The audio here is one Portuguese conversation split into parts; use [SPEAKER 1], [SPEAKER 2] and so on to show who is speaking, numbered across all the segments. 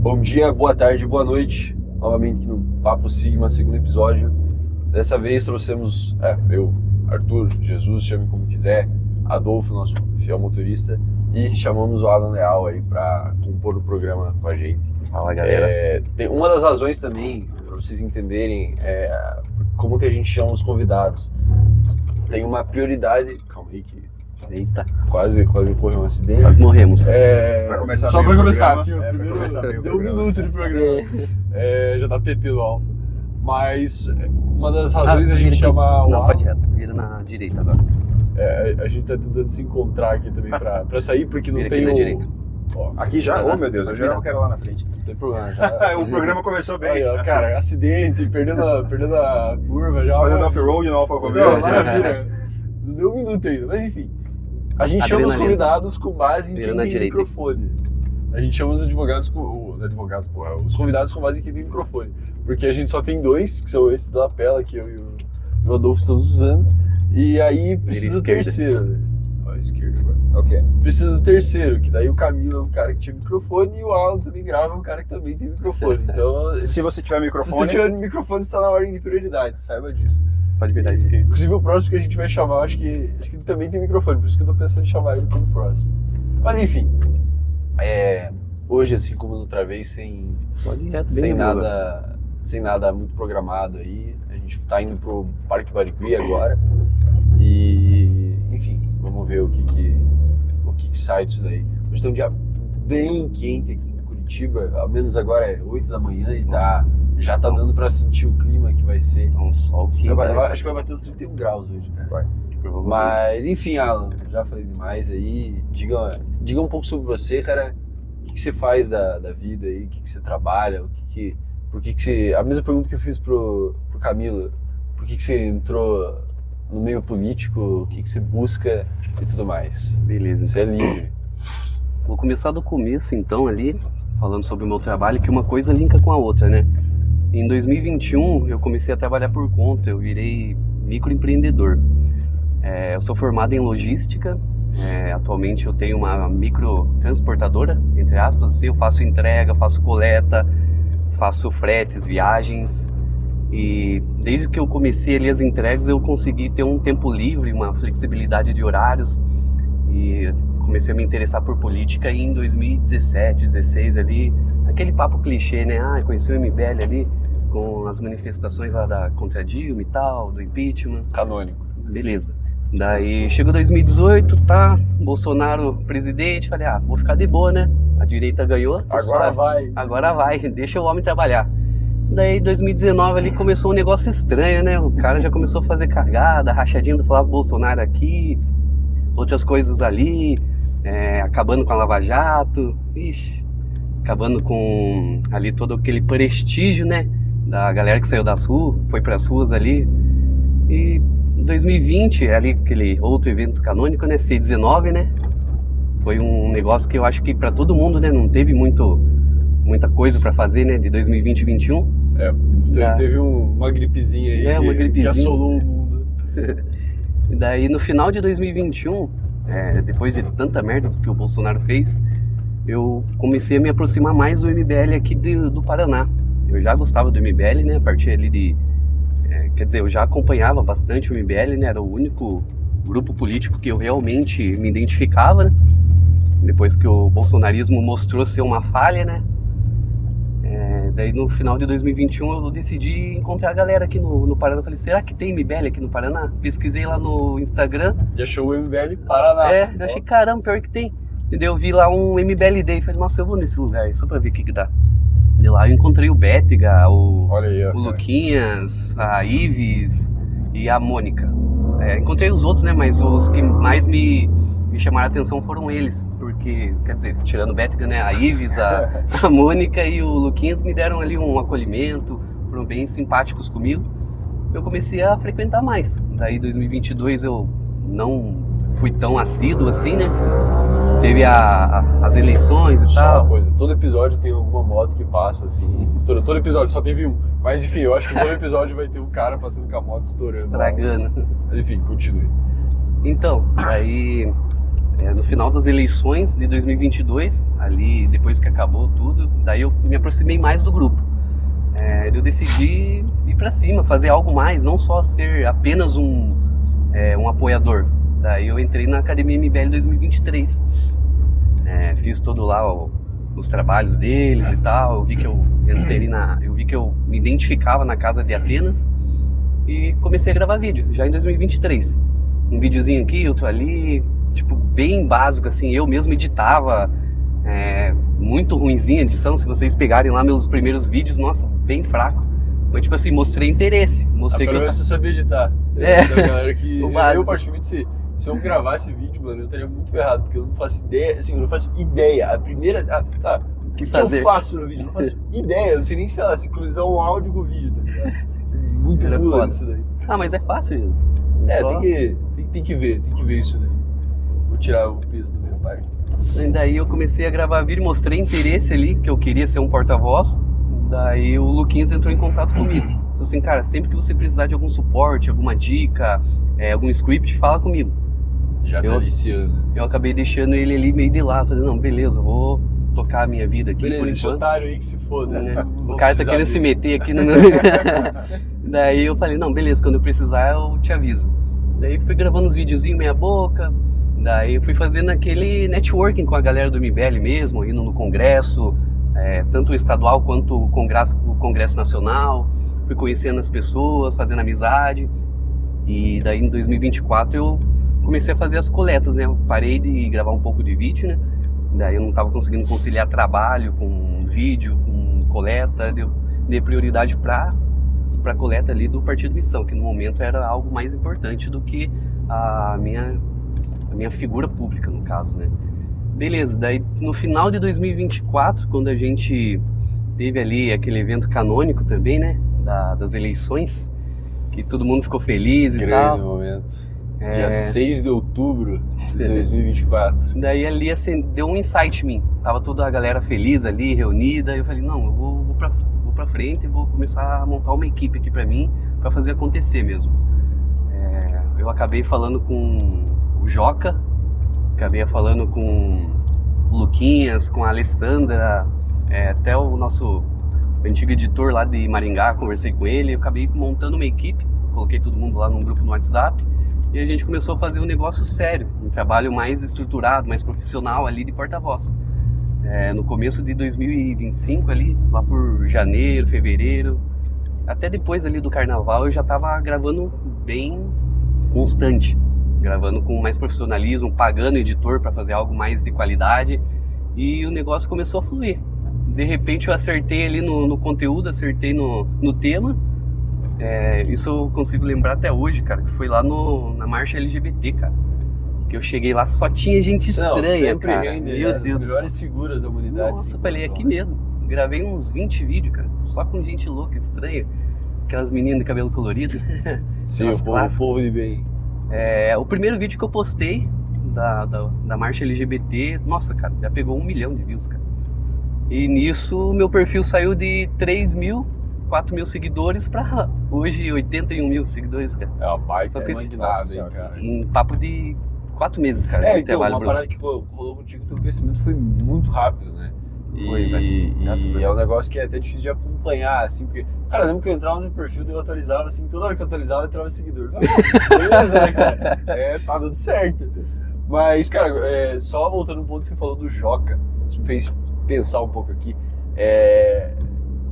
[SPEAKER 1] Bom dia, boa tarde, boa noite. Novamente aqui no Papo Sigma, segundo episódio. Dessa vez trouxemos eu, Arthur, Jesus, chame como quiser, Adolfo, nosso fiel motorista, e chamamos o Alan Leal aí para compor o programa com a gente.
[SPEAKER 2] Fala, galera.
[SPEAKER 1] Tem uma das razões também, para vocês entenderem, como que a gente chama os convidados. Tem uma prioridade... Calma aí que...
[SPEAKER 2] Eita.
[SPEAKER 1] Quase ocorreu um acidente.
[SPEAKER 2] Quase morremos.
[SPEAKER 1] Pra começar só para começar, assim, o primeiro deu um minuto de programa. Já tá PT no Alfa. Mas uma das razões a gente chama o
[SPEAKER 2] Não,
[SPEAKER 1] Alan...
[SPEAKER 2] pode reto. Vira na direita agora.
[SPEAKER 1] A gente tá tentando se encontrar aqui também pra sair, porque não
[SPEAKER 2] Vira
[SPEAKER 1] tem
[SPEAKER 2] aqui na direita.
[SPEAKER 1] Ó,
[SPEAKER 3] Aqui já?
[SPEAKER 2] Vai lá.
[SPEAKER 3] Oh, meu Deus, eu jurava que era lá na frente.
[SPEAKER 1] não tem problema já.
[SPEAKER 3] O programa começou bem.
[SPEAKER 1] Aí, ó, cara, acidente, perdendo a curva já.
[SPEAKER 3] Fazendo off-road no Alfa Romeo.
[SPEAKER 1] Não, maravilha. Não deu um minuto ainda, mas enfim. A gente chama os convidados com base em quem tem microfone. A gente chama os convidados com base em quem tem microfone. Porque a gente só tem dois, que são esses da lapela que eu e o Adolfo estamos usando. E aí precisa do terceiro, né? Ó, a esquerda agora.
[SPEAKER 3] Ok.
[SPEAKER 1] Precisa do terceiro, que daí o Camilo é um cara que tinha microfone e o Alan também grava, um cara que também tem microfone. Então,
[SPEAKER 3] Se você tiver microfone...
[SPEAKER 1] se você tiver microfone, está na ordem de prioridade, saiba disso.
[SPEAKER 2] Pode virar à esquerda.
[SPEAKER 1] Inclusive o próximo que a gente vai chamar, acho que ele também tem microfone, por isso que eu tô pensando em chamar ele como próximo. Mas enfim, hoje, assim como da outra vez,
[SPEAKER 2] Pode ir reto,
[SPEAKER 1] sem
[SPEAKER 2] bem
[SPEAKER 1] nada muito programado aí, a gente tá indo pro Parque Barigui agora e, enfim, vamos ver o que sai disso daí. Hoje tem um dia bem quente aqui em Curitiba, ao menos agora é 8 da manhã e já tá dando pra sentir o clima que vai ser.
[SPEAKER 2] Um sol quente.
[SPEAKER 1] Acho que vai bater uns 31 graus hoje, cara.
[SPEAKER 3] Vai.
[SPEAKER 1] Mas, enfim, Alan, já falei demais aí. Diga um pouco sobre você, cara. O que você faz da vida aí? O que você trabalha? Por que você... A mesma pergunta que eu fiz pro Camilo. Por que você entrou no meio político? O que você busca e tudo mais?
[SPEAKER 2] Beleza.
[SPEAKER 1] Você é livre.
[SPEAKER 2] Vou começar do começo, então, ali, falando sobre o meu trabalho, que uma coisa linka com a outra, né? Em 2021, eu comecei a trabalhar por conta, eu virei microempreendedor. Eu sou formado em logística, atualmente eu tenho uma microtransportadora, entre aspas, assim, eu faço entrega, faço coleta, faço fretes, viagens, e desde que eu comecei ali as entregas eu consegui ter um tempo livre, uma flexibilidade de horários, e comecei a me interessar por política em 2017, 2016 ali, aquele papo clichê, né? Conheci o MBL ali, com as manifestações lá contra a Dilma e tal, do impeachment.
[SPEAKER 1] Canônico.
[SPEAKER 2] Beleza. Daí chegou 2018, Bolsonaro presidente, falei, vou ficar de boa, né? A direita ganhou. Agora vai, deixa o homem trabalhar. Daí 2019 ali começou um negócio estranho, né? O cara já começou a fazer cagada, rachadinha do Flávio Bolsonaro aqui, outras coisas ali, acabando com a Lava Jato, acabando com ali todo aquele prestígio, né? Da galera que saiu das ruas, foi pras ruas ali. E em 2020, ali aquele outro evento canônico, né? C19, né? Foi um negócio que eu acho que pra todo mundo, né? Não teve muita coisa pra fazer, né? De 2020 e 2021.
[SPEAKER 1] Teve uma gripezinha aí que assolou o mundo.
[SPEAKER 2] E daí no final de 2021, depois de tanta merda que o Bolsonaro fez, eu comecei a me aproximar mais do MBL aqui do Paraná. Eu já gostava do MBL, né? A partir ali eu já acompanhava bastante o MBL, né? Era o único grupo político que eu realmente me identificava, né? Depois que o bolsonarismo mostrou ser uma falha, né? Daí no final de 2021 eu decidi encontrar a galera aqui no Paraná. Falei, será que tem MBL aqui no Paraná? Pesquisei lá no Instagram.
[SPEAKER 1] Já achou o MBL Paraná.
[SPEAKER 2] Eu achei, caramba, pior que tem. E daí eu vi lá um MBL Day. Falei, nossa, eu vou nesse lugar só pra ver o que dá. De lá eu encontrei o Bétega, o Luquinhas, a Ives e a Mônica. Encontrei os outros, né? Mas os que mais me chamaram a atenção foram eles. Porque, quer dizer, tirando o Bétega, né? A Ives, a Mônica e o Luquinhas me deram ali um acolhimento, foram bem simpáticos comigo. Eu comecei a frequentar mais. Daí em 2022 eu não fui tão assíduo assim, né? Teve as eleições e tal.
[SPEAKER 1] Uma coisa, todo episódio tem alguma moto que passa assim, estourando. Todo episódio só teve um. Mas enfim, eu acho que todo episódio vai ter um cara passando com a moto estourando.
[SPEAKER 2] Estragando.
[SPEAKER 1] Mas, enfim, continue.
[SPEAKER 2] Então, aí no final das eleições de 2022, ali depois que acabou tudo, daí eu me aproximei mais do grupo. Eu decidi ir para cima, fazer algo mais, não só ser apenas um apoiador. Daí eu entrei na Academia MBL 2023, fiz todo lá os trabalhos deles e tal. Eu vi que eu me identificava na casa de Atenas e comecei a gravar vídeo, já em 2023. Um videozinho aqui, outro ali, tipo, bem básico assim, eu mesmo editava, muito ruinzinha a edição, se vocês pegarem lá meus primeiros vídeos, nossa, bem fraco. Mas tipo assim, mostrei interesse, mostrei que
[SPEAKER 1] pelo menos você sabia editar. Da galera que eu particularmente, se eu gravasse vídeo, mano, eu estaria muito ferrado, porque eu não faço ideia, assim, eu não faço ideia. A primeira, o que eu faço no vídeo? Eu não faço ideia, eu não sei nem, sei lá, sincronizar um áudio com o vídeo, tá ligado? Muito pula isso daí.
[SPEAKER 2] Mas é fácil isso.
[SPEAKER 1] Tem que ver isso daí. Vou tirar o peso da minha parte.
[SPEAKER 2] E daí eu comecei a gravar vídeo, mostrei interesse ali, que eu queria ser um porta-voz. Daí o Luquinhas entrou em contato comigo. Falei assim, cara, sempre que você precisar de algum suporte, alguma dica, algum script, fala comigo.
[SPEAKER 1] Já tá aliciando.
[SPEAKER 2] Eu acabei deixando ele ali meio de lado. Falei, não, beleza, vou tocar a minha vida aqui.
[SPEAKER 1] Beleza, esse otário aí que se foda, né?
[SPEAKER 2] O cara tá querendo se meter aqui no meu... Daí eu falei, não, beleza, quando eu precisar eu te aviso. Daí fui gravando uns videozinhos meia boca. Daí eu fui fazendo aquele networking com a galera do MBL mesmo, indo no congresso, tanto o estadual quanto o congresso nacional. Fui conhecendo as pessoas, fazendo amizade. E daí em 2024 eu comecei a fazer as coletas, né? Eu parei de gravar um pouco de vídeo, né? Daí eu não estava conseguindo conciliar trabalho com vídeo, com coleta. Dei prioridade para coleta ali do Partido Missão, que no momento era algo mais importante do que a minha figura pública, no caso, né? Beleza, daí no final de 2024, quando a gente teve ali aquele evento canônico também, né? Das eleições, que todo mundo ficou feliz e tal.
[SPEAKER 1] Grande momento. Dia 6 de outubro de 2024.
[SPEAKER 2] Daí ali assim, deu um insight em mim. Tava toda a galera feliz ali, reunida. E eu falei, não, eu vou pra frente e vou começar a montar uma equipe aqui pra mim, pra fazer acontecer mesmo. Eu acabei falando com o Joca, acabei falando com o Luquinhas, com a Alessandra, até o nosso antigo editor lá de Maringá, conversei com ele. Eu acabei montando uma equipe, coloquei todo mundo lá num grupo no WhatsApp. E a gente começou a fazer um negócio sério, um trabalho mais estruturado, mais profissional ali de porta-voz. No começo de 2025 ali, lá por janeiro, fevereiro, até depois ali do carnaval eu já estava gravando bem constante, gravando com mais profissionalismo, pagando editor para fazer algo mais de qualidade, e o negócio começou a fluir. De repente eu acertei ali no conteúdo, acertei no tema. Isso eu consigo lembrar até hoje, cara, que foi lá na marcha LGBT, cara. Que eu cheguei lá, só tinha gente estranha,
[SPEAKER 1] sempre
[SPEAKER 2] cara.
[SPEAKER 1] Rende,
[SPEAKER 2] Meu Deus.
[SPEAKER 1] As melhores figuras da humanidade.
[SPEAKER 2] Nossa, eu falei, aqui mesmo. Gravei uns 20 vídeos, cara, só com gente louca, estranha. Aquelas meninas de cabelo colorido.
[SPEAKER 1] Sim, o povo de bem.
[SPEAKER 2] O primeiro vídeo que eu postei da marcha LGBT, nossa, cara, já pegou 1 milhão de views, cara. E nisso, meu perfil saiu de 3 mil, 4 mil seguidores pra hoje 81 mil seguidores, cara.
[SPEAKER 1] É uma baita
[SPEAKER 2] magnata,
[SPEAKER 1] hein, cara.
[SPEAKER 2] Em papo de 4 meses, cara.
[SPEAKER 1] Então, uma parada que rolou contigo, teu crescimento foi muito rápido, né? E é um negócio que é até difícil de acompanhar, assim, porque, cara, eu lembro que eu entrava no perfil, eu atualizava, assim, toda hora que eu atualizava, eu entrava seguidor. Beleza, né, cara? Tá dando certo. Mas, cara, só voltando um ponto que você falou do Joca, isso me fez pensar um pouco aqui.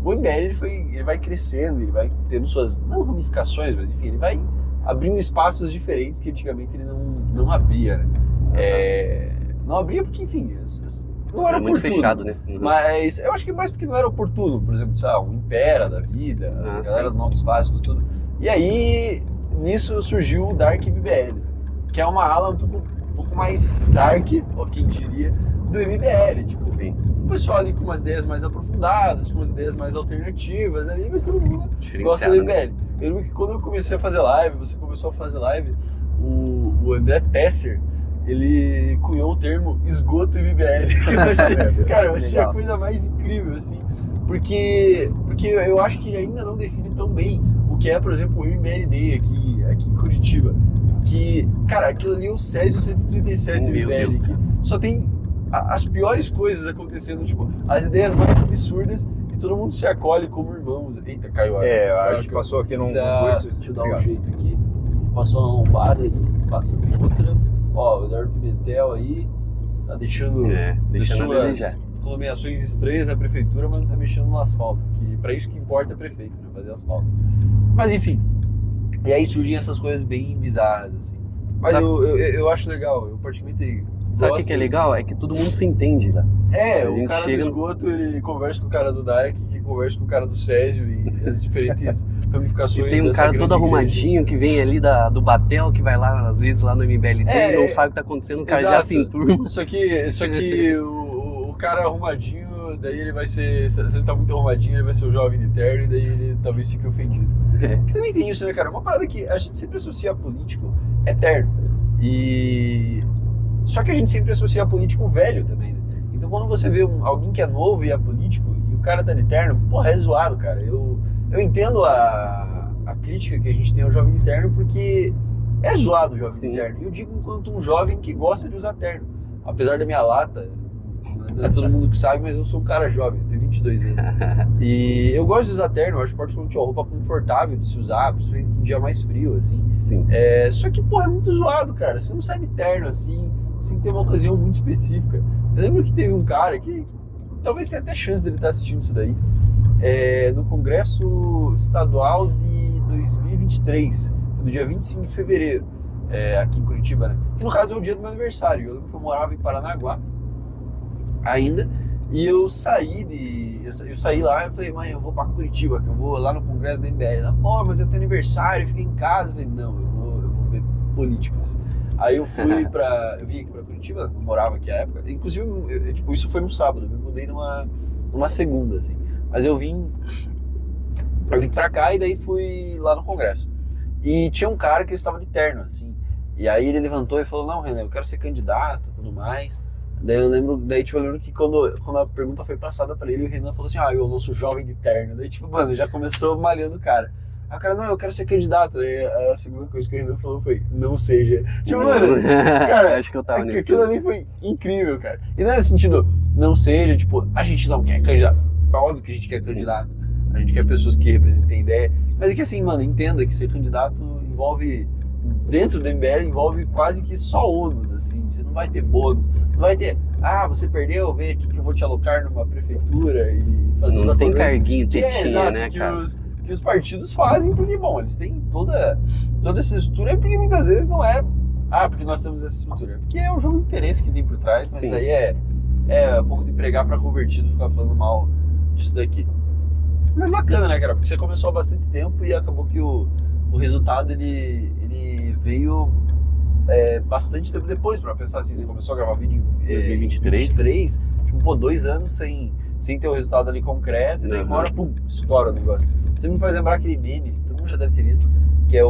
[SPEAKER 1] O MBL ele vai crescendo, ele vai tendo suas, não ramificações, mas enfim, ele vai abrindo espaços diferentes que antigamente ele não abria, né? Não abria porque, enfim, não era
[SPEAKER 2] muito
[SPEAKER 1] oportuno.
[SPEAKER 2] Fechado, né?
[SPEAKER 1] Mas eu acho que mais porque não era oportuno. Por exemplo, sabe, o Impera da vida, a galera dos Novos Básicos, tudo. E aí, nisso surgiu o Dark MBL, que é uma ala um pouco mais dark, ou quem diria, do MBL. Tipo,
[SPEAKER 2] sim.
[SPEAKER 1] O pessoal ali com umas ideias mais aprofundadas, com umas ideias mais alternativas, ali, mas todo mundo gosta do MBL. Né? Eu lembro que quando eu comecei a fazer live, você começou a fazer live, o André Tesser, ele cunhou o termo esgoto MBL. Eu achei a coisa mais incrível, assim, porque eu acho que ainda não define tão bem o que é, por exemplo, o MBL Day aqui em Curitiba. que, cara, aquilo ali é o Césio 137
[SPEAKER 2] Meu
[SPEAKER 1] MBL,
[SPEAKER 2] Deus,
[SPEAKER 1] que só tem as piores coisas acontecendo, tipo, as ideias mais absurdas e todo mundo se acolhe como irmãos. Eita, caiu a
[SPEAKER 3] A gente passou aqui num
[SPEAKER 1] Deixa eu dar um jeito aqui. A gente passou uma lombada aí, passa outra. Ó, o Eduardo Pimentel aí tá deixando
[SPEAKER 2] deixando a
[SPEAKER 1] suas
[SPEAKER 2] desejar.
[SPEAKER 1] nomeações estranhas na prefeitura, mas não tá mexendo no asfalto, que pra isso que importa é prefeito, né, fazer asfalto. Mas enfim, e aí surgem essas coisas bem bizarras, assim. Mas eu acho legal, eu particularmente
[SPEAKER 2] Sabe o
[SPEAKER 1] gosto
[SPEAKER 2] que é legal? É que todo mundo se entende lá. A
[SPEAKER 1] o
[SPEAKER 2] gente
[SPEAKER 1] cara
[SPEAKER 2] chega
[SPEAKER 1] do esgoto, ele conversa com o cara do DAEC, que conversa com o cara do Césio e as diferentes ramificações
[SPEAKER 2] E tem um
[SPEAKER 1] dessa
[SPEAKER 2] cara
[SPEAKER 1] grande
[SPEAKER 2] todo
[SPEAKER 1] igreja.
[SPEAKER 2] arrumadinho que vem ali do Batel, que vai lá, às vezes, lá no MBLD e não sabe o que tá acontecendo, o cara já se enturma.
[SPEAKER 1] Só que o cara arrumadinho, daí ele vai ser, se ele tá muito arrumadinho, ele vai ser o jovem de terno e daí ele talvez fique ofendido. Porque também tem isso, né, cara? Uma parada que a gente sempre associa a político é terno. Só que a gente sempre associa a político velho também, né? Então quando você vê alguém que é novo e é político e o cara tá de terno, porra, é zoado, cara. Eu entendo a crítica que a gente tem ao jovem de terno porque é zoado o jovem de terno. E eu digo enquanto um jovem que gosta de usar terno. Apesar da minha lata, não é todo mundo que sabe, mas eu sou um cara jovem, eu tenho 22 anos. E eu gosto de usar terno, eu acho particularmente uma roupa confortável de se usar, principalmente num dia mais frio, assim.
[SPEAKER 2] Sim.
[SPEAKER 1] Só que, porra, é muito zoado, cara. Você não sai de terno, assim, sem ter uma ocasião muito específica. Eu lembro que teve um cara que talvez tenha até chance dele estar assistindo isso daí, no Congresso Estadual de 2023, no dia 25 de fevereiro, aqui em Curitiba, né? Que no caso é o dia do meu aniversário. Eu lembro que eu morava em Paranaguá ainda, e eu saí lá e falei, mãe, eu vou pra Curitiba, que eu vou lá no Congresso da MBL. Ela, pô, mas é teu aniversário, eu fiquei em casa. Eu falei, não, eu vou ver políticos. Aí eu fui eu vim aqui pra Curitiba, eu morava aqui à época, inclusive, isso foi no sábado, eu me mudei numa segunda, assim. Mas eu vim pra cá e daí fui lá no Congresso. E tinha um cara que estava de terno, assim, e aí ele levantou e falou, não, Renan, eu quero ser candidato e tudo mais. Daí eu lembro que quando a pergunta foi passada pra ele, o Renan falou assim, eu não sou jovem de terno. Daí mano, já começou malhando o cara. Aí o cara, não, eu quero ser candidato. Aí a segunda coisa que o Renan falou foi, não seja. Mano, cara,
[SPEAKER 2] acho que eu tava nisso.
[SPEAKER 1] Aquilo ali foi incrível, cara. E não era sentido, não seja, a gente não quer candidato. Óbvio que a gente quer candidato. A gente quer pessoas que representem ideia. Mas é que assim, mano, entenda que ser candidato envolve, dentro do MBL, envolve quase que só ônus, assim. Você não vai ter bônus. Não vai ter, você perdeu, vem aqui que eu vou te alocar numa prefeitura e fazer os
[SPEAKER 2] acordos. Não tem
[SPEAKER 1] acordos.
[SPEAKER 2] carguinho,
[SPEAKER 1] Exato,
[SPEAKER 2] né, cara?
[SPEAKER 1] Que os partidos fazem, porque, bom, eles têm toda essa estrutura, porque muitas vezes não é, porque nós temos essa estrutura, porque é um jogo de interesse que tem por trás, mas daí é um pouco de pregar pra convertido ficar falando mal disso daqui. Mas bacana, né, cara, porque você começou há bastante tempo e acabou que o resultado, ele veio bastante tempo depois, pra pensar assim, você começou a gravar vídeo em 2023, 2 anos sem ter o resultado ali concreto, e daí uma hora, pum, estoura o negócio. Você me faz lembrar aquele meme, todo mundo já deve ter visto, que é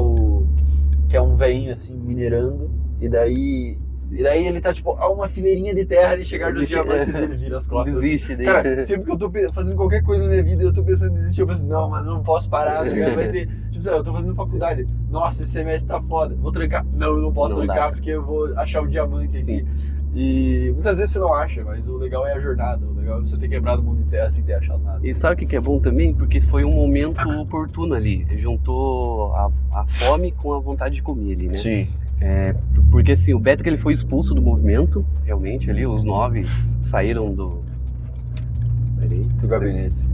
[SPEAKER 1] um velhinho assim, minerando, e daí ele tá a uma fileirinha de terra de chegar nos diamantes e ele vira as costas.
[SPEAKER 2] Desiste daí.
[SPEAKER 1] Cara, sempre que eu tô fazendo qualquer coisa na minha vida e eu tô pensando em desistir, eu penso, não, mas eu não posso parar, tá ligado? Vai ter, sei lá, eu tô fazendo faculdade, nossa, esse semestre tá foda, vou trancar, não, eu não posso trancar porque eu vou achar o diamante aqui. E muitas vezes você não acha, mas o legal é a jornada, o legal é você ter quebrado o mundo de terra sem ter achado nada.
[SPEAKER 2] E sabe o que é bom também? Porque foi um momento oportuno ali, juntou a fome com a vontade de comer ali, né?
[SPEAKER 1] Sim.
[SPEAKER 2] Porque assim, o Beto, que ele foi expulso do movimento, realmente ali, os 9 saíram do
[SPEAKER 1] gabinete.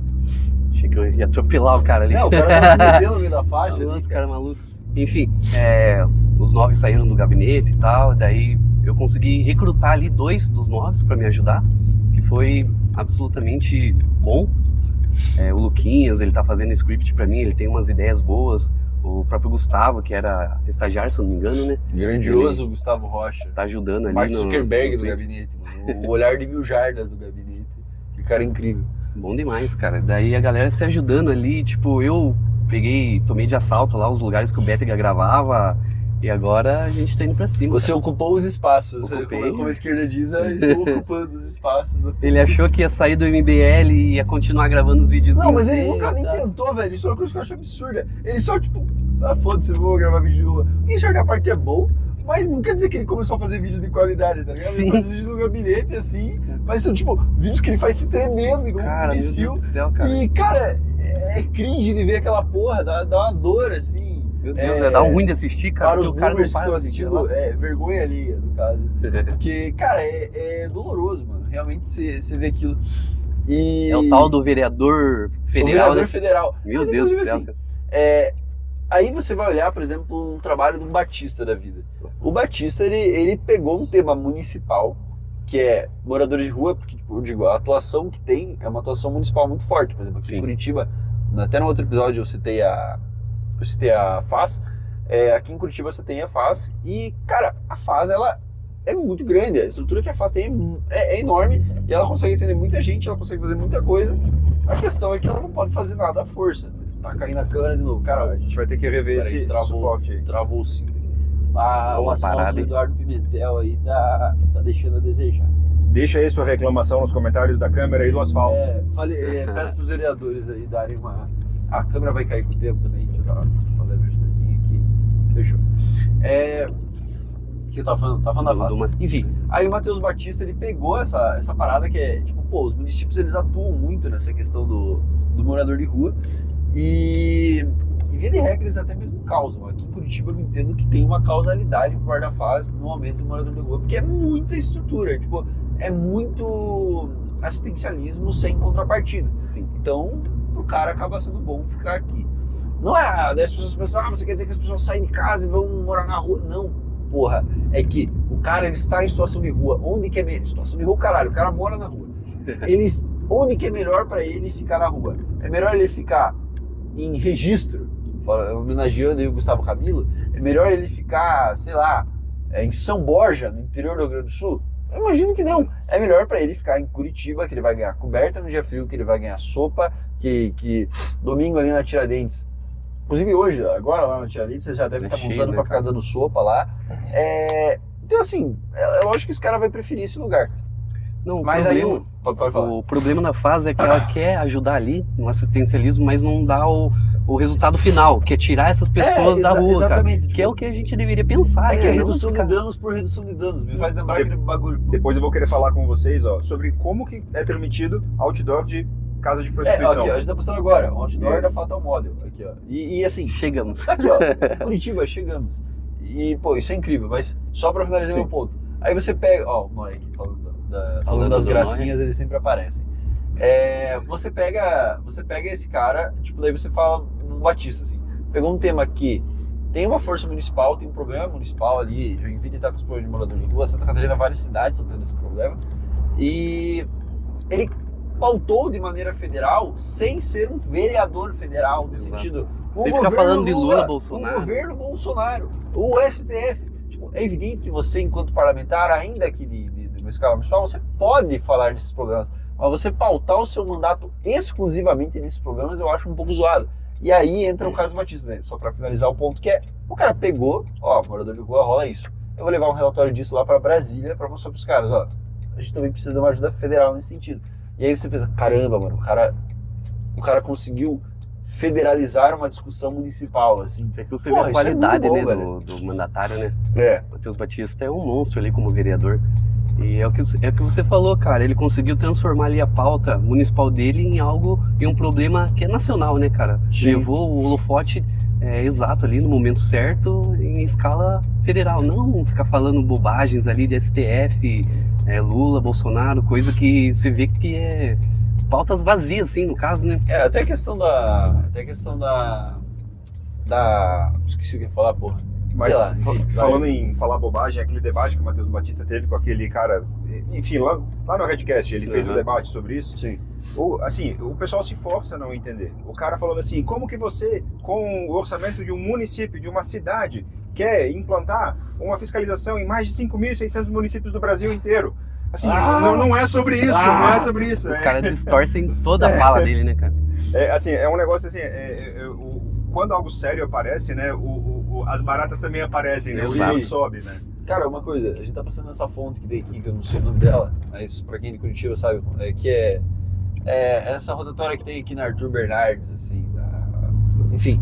[SPEAKER 2] Achei que eu ia atropelar o cara ali.
[SPEAKER 1] Não, o cara tá se metendo no meio da faixa.
[SPEAKER 2] Os caras malucos. Enfim, os 9 saíram do gabinete e tal, daí eu consegui recrutar ali 2 dos 9 para me ajudar, que foi absolutamente bom. O Luquinhas, ele tá fazendo script para mim, ele tem umas ideias boas. O próprio Gustavo, que era estagiário, se eu não me engano, né?
[SPEAKER 1] Grandioso Gustavo Rocha.
[SPEAKER 2] Tá ajudando ali.
[SPEAKER 1] Mark Zuckerberg do gabinete, mano. O olhar de 1000 jardas do gabinete. Que cara incrível.
[SPEAKER 2] Bom demais, cara. Daí a galera se ajudando ali, eu tomei de assalto lá os lugares que o Bétega gravava, e agora a gente tá indo pra cima.
[SPEAKER 1] Você ocupou os espaços,
[SPEAKER 2] Ocupei.
[SPEAKER 1] Como a esquerda diz, estou ocupando os espaços.
[SPEAKER 2] Ele achou que ia sair do MBL e ia continuar gravando os videozinhos.
[SPEAKER 1] Não, mas ele nunca nem tentou, velho. Isso é uma coisa que eu acho absurda. Ele só, foda-se, eu vou gravar vídeo de rua. Em certa parte é bom, mas não quer dizer que ele começou a fazer vídeos de qualidade, tá ligado?
[SPEAKER 2] Sim.
[SPEAKER 1] Ele faz vídeos no gabinete, assim, mas são, tipo, vídeos que ele faz se tremendo, igual um
[SPEAKER 2] Cara, meu
[SPEAKER 1] imbecil.
[SPEAKER 2] Deus do céu, cara.
[SPEAKER 1] E, cara, é cringe de ver aquela porra, dá uma dor, assim.
[SPEAKER 2] Meu Deus, dá um ruim de assistir, cara.
[SPEAKER 1] Para os
[SPEAKER 2] porque o cara não
[SPEAKER 1] boomers que
[SPEAKER 2] para
[SPEAKER 1] estão
[SPEAKER 2] de assistir
[SPEAKER 1] assistindo,
[SPEAKER 2] lá.
[SPEAKER 1] é vergonha alheia, no caso. Porque, cara, é doloroso, mano. Realmente você vê aquilo. E...
[SPEAKER 2] É o tal do vereador
[SPEAKER 1] o
[SPEAKER 2] federal,
[SPEAKER 1] vereador
[SPEAKER 2] né?
[SPEAKER 1] federal.
[SPEAKER 2] Meu
[SPEAKER 1] Mas,
[SPEAKER 2] Deus do
[SPEAKER 1] inclusive,
[SPEAKER 2] céu,
[SPEAKER 1] assim,
[SPEAKER 2] cara.
[SPEAKER 1] aí você vai olhar, por exemplo, um trabalho de um Batista da vida.
[SPEAKER 2] Nossa.
[SPEAKER 1] O Batista, ele pegou um tema municipal, que é moradores de rua, porque, tipo, eu digo, a atuação que tem é uma atuação municipal muito forte. Por exemplo, aqui
[SPEAKER 2] Sim.
[SPEAKER 1] em Curitiba, até no outro episódio eu citei a FAS, aqui em Curitiba você tem a FAS, e, cara, a FAS, ela é muito grande, a estrutura que a FAS tem é enorme, e ela consegue atender muita gente, ela consegue fazer muita coisa. A questão é que ela não pode fazer nada à força. Tá caindo a câmera de novo. Cara,
[SPEAKER 3] A gente vai ter que rever
[SPEAKER 1] peraí,
[SPEAKER 3] esse suporte aí.
[SPEAKER 1] travou o cinto. O
[SPEAKER 2] Uma
[SPEAKER 1] asfalto
[SPEAKER 2] parada,
[SPEAKER 1] do
[SPEAKER 2] hein?
[SPEAKER 1] Eduardo Pimentel aí tá deixando a desejar.
[SPEAKER 3] Deixa aí sua reclamação nos comentários da câmera e do asfalto.
[SPEAKER 1] Peço pros vereadores aí darem uma... A câmera vai cair com o tempo também, deixa eu dar uma leve ajustadinha aqui. Fechou. O que eu tava falando? Tava falando da face. Enfim, aí o Matheus Batista, ele pegou essa parada que é, tipo, pô, os municípios, eles atuam muito nessa questão do morador de rua e via de regra, eles até mesmo causam. Aqui em Curitiba eu entendo que tem uma causalidade por parte da fase no aumento do morador de rua, porque é muita estrutura, tipo, é muito assistencialismo sem contrapartida.
[SPEAKER 2] Sim.
[SPEAKER 1] Então, pro cara acaba sendo bom ficar aqui. Não é, as pessoas pensam, você quer dizer que as pessoas saem de casa e vão morar na rua? Não, porra, é que o cara, ele está em situação de rua, onde que é melhor? Situação de rua, caralho, o cara mora na rua. Onde que é melhor pra ele ficar na rua? É melhor ele ficar em registro, homenageando aí o Gustavo Camilo? É melhor ele ficar, sei lá, em São Borja, no interior do Rio Grande do Sul? Eu imagino que não. É melhor pra ele ficar em Curitiba, que ele vai ganhar coberta no dia frio, que ele vai ganhar sopa, que domingo ali na Tiradentes. Inclusive hoje, agora lá na Tiradentes, você já deve estar montando pra ficar dando sopa lá. Então assim, é lógico que esse cara vai preferir esse lugar.
[SPEAKER 2] Não,
[SPEAKER 1] Mas
[SPEAKER 2] problema,
[SPEAKER 1] aí pode falar.
[SPEAKER 2] o problema da fase é que ela quer ajudar ali no assistencialismo, mas não dá o resultado final, que é tirar essas pessoas da rua,
[SPEAKER 1] exatamente,
[SPEAKER 2] cara.
[SPEAKER 1] tipo,
[SPEAKER 2] Que é o que a gente deveria pensar.
[SPEAKER 1] É que é
[SPEAKER 2] né?
[SPEAKER 1] redução
[SPEAKER 2] Não
[SPEAKER 1] de
[SPEAKER 2] ficar-
[SPEAKER 1] danos por redução de danos. Me faz lembrar aquele bagulho.
[SPEAKER 3] Depois eu vou querer falar com vocês, ó, sobre como que é permitido outdoor de casa de prostituição.
[SPEAKER 1] Aqui, ó, a gente tá passando agora. O outdoor da Fatal Model. Aqui, ó. E assim,
[SPEAKER 2] Chegamos.
[SPEAKER 1] tá aqui, ó. Curitiba, chegamos. E, pô, isso é incrível, mas só pra finalizar meu ponto. Aí você pega, ó, o Noé aqui falando das
[SPEAKER 2] do
[SPEAKER 1] gracinhas, eles sempre aparecem. Você pega esse cara, tipo, daí você fala no Batista, assim. Pegou um tema que tem uma força municipal, tem um problema municipal ali, Joinville tá com os problemas de morador de rua, Santa Catarina, várias cidades estão tendo esse problema. E ele pautou de maneira federal sem ser um vereador federal, no
[SPEAKER 2] Exato.
[SPEAKER 1] sentido...
[SPEAKER 2] Sem ficar falando de Lula, Bolsonaro.
[SPEAKER 1] O governo Bolsonaro, o STF. Tipo, é evidente que você, enquanto parlamentar, ainda que de uma escala municipal, você pode falar desses problemas. Mas você pautar o seu mandato exclusivamente nesses problemas, eu acho um pouco zoado. E aí entra o caso do Batista, né? Só pra finalizar o ponto que é, o cara pegou, ó, morador de rua, rola isso. Eu vou levar um relatório disso lá pra Brasília pra mostrar pros caras, ó. A gente também precisa de uma ajuda federal nesse sentido. E aí você pensa, caramba, mano, o cara conseguiu federalizar uma discussão municipal, assim.
[SPEAKER 2] É que você
[SPEAKER 1] Porra,
[SPEAKER 2] vê a
[SPEAKER 1] isso é
[SPEAKER 2] qualidade,
[SPEAKER 1] muito bom,
[SPEAKER 2] né,
[SPEAKER 1] velho.
[SPEAKER 2] do mandatário, né? Matheus Batista é um monstro ali como vereador. E é o que você falou, cara. Ele conseguiu transformar ali a pauta municipal dele em um problema que é nacional, né, cara?
[SPEAKER 1] Sim.
[SPEAKER 2] Levou o holofote exato ali no momento certo em escala federal. Não ficar falando bobagens ali de STF, Lula, Bolsonaro, coisa que você vê que é pautas vazias, assim, no caso, né?
[SPEAKER 1] Até a questão da... Esqueci o que eu ia falar, porra.
[SPEAKER 3] Mas
[SPEAKER 1] Sei lá, enfim,
[SPEAKER 3] falando em falar bobagem, aquele debate que o Matheus Batista teve com aquele cara, enfim, lá no Redcast ele fez um debate sobre isso.
[SPEAKER 1] Sim.
[SPEAKER 3] Assim, o pessoal se força a não entender. O cara falando assim, como que você, com o orçamento de um município, de uma cidade, quer implantar uma fiscalização em mais de 5.600 municípios do Brasil inteiro? Assim, não é sobre isso, não é sobre isso.
[SPEAKER 2] Os caras distorcem toda a fala dele, né, cara?
[SPEAKER 3] Assim, é um negócio assim, quando algo sério aparece, né, as baratas também aparecem, né? O
[SPEAKER 2] Exato.
[SPEAKER 3] nível sobe, né?
[SPEAKER 1] Cara, uma coisa, a gente tá passando nessa fonte que tem aqui, que eu não sei o nome dela, mas pra quem é de Curitiba sabe, que é essa rotatória que tem aqui na Arthur Bernardes, assim, enfim,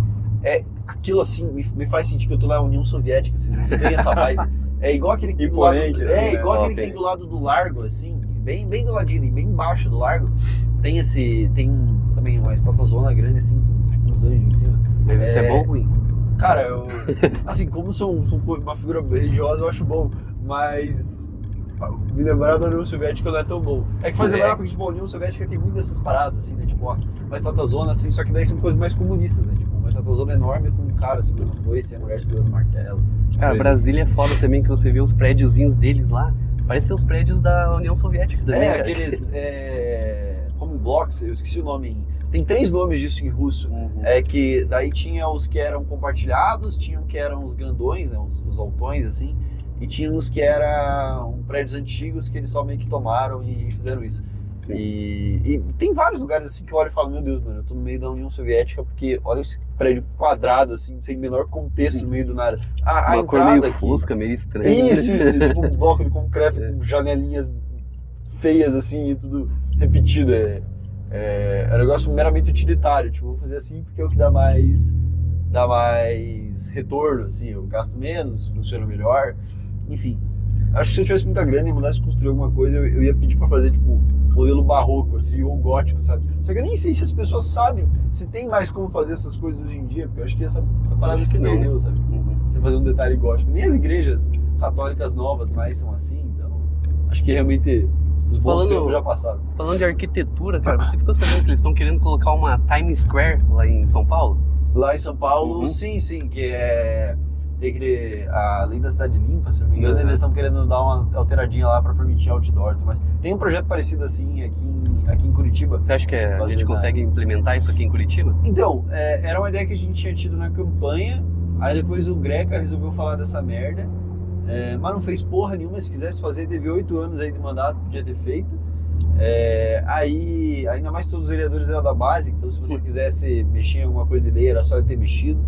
[SPEAKER 1] aquilo assim me faz sentir que eu tô na União Soviética, vocês não tem essa vibe. É igual aquele que tem
[SPEAKER 3] imponente,
[SPEAKER 1] do lado,
[SPEAKER 3] assim,
[SPEAKER 1] igual
[SPEAKER 2] né?
[SPEAKER 1] aquele que tem do lado do largo, assim, bem do ladinho, bem embaixo do largo, tem também uma estátua zona grande, assim, tipo uns anjos em cima.
[SPEAKER 2] Mas isso é bom ou ruim?
[SPEAKER 1] Cara, assim, como sou uma figura religiosa, eu acho bom, mas me lembrar da União Soviética não é tão bom. É que faz lembrar, porque tipo, a União Soviética tem muitas dessas paradas, assim, né? Tipo, uma estátua zona, assim, só que daí são coisas mais comunistas, né? Tipo, uma estátua zona enorme com um cara segurando foice e a mulher segurando martelo.
[SPEAKER 2] Cara, Brasília é foda também, que você vê os prédiozinhos deles lá, parece ser os prédios da União Soviética também, cara.
[SPEAKER 1] Aqueles, como blocks, eu esqueci o nome, tem 3 nomes disso em russo. Que daí tinha os que eram compartilhados, tinham que eram os grandões, né, os altões, assim, e tinha os que eram prédios antigos que eles só meio que tomaram e fizeram isso. E tem vários lugares assim que eu olho e falo, meu Deus, mano, eu tô no meio da União Soviética, porque olha esse prédio quadrado, assim, sem menor contexto no meio do nada.
[SPEAKER 2] Uma cor meio fosca, meio estranha.
[SPEAKER 1] Isso, tipo um bloco de concreto com janelinhas feias, assim, e tudo repetido. É um negócio meramente utilitário, tipo, vou fazer assim porque é o que dá mais retorno, assim, eu gasto menos, funciona melhor, enfim. Acho que se eu tivesse muita grana e mandasse construir alguma coisa, eu ia pedir pra fazer, tipo, modelo barroco, assim, ou gótico, sabe? Só que eu nem sei se as pessoas sabem, se tem mais como fazer essas coisas hoje em dia, porque eu acho que essa parada se perdeu, sabe? Você fazer um detalhe gótico. Nem as igrejas católicas novas mais são assim, então acho que realmente os bons tempos já passaram.
[SPEAKER 2] Falando de arquitetura, cara, você ficou sabendo que eles estão querendo colocar uma Times Square lá em São Paulo?
[SPEAKER 1] Lá em São Paulo, sim, que tem a lei da cidade limpa, se não me engano, eles estão querendo dar uma alteradinha lá para permitir outdoor, mas tem um projeto parecido assim aqui em Curitiba.
[SPEAKER 2] Você acha que a gente consegue implementar isso aqui em Curitiba?
[SPEAKER 1] Então, era uma ideia que a gente tinha tido na campanha, aí depois o Greca resolveu falar dessa merda, mas não fez porra nenhuma. Se quisesse fazer, teve 8 anos aí de mandato, podia ter feito. Aí, ainda mais todos os vereadores eram da base, então se você quisesse mexer em alguma coisa de lei, era só ele ter mexido.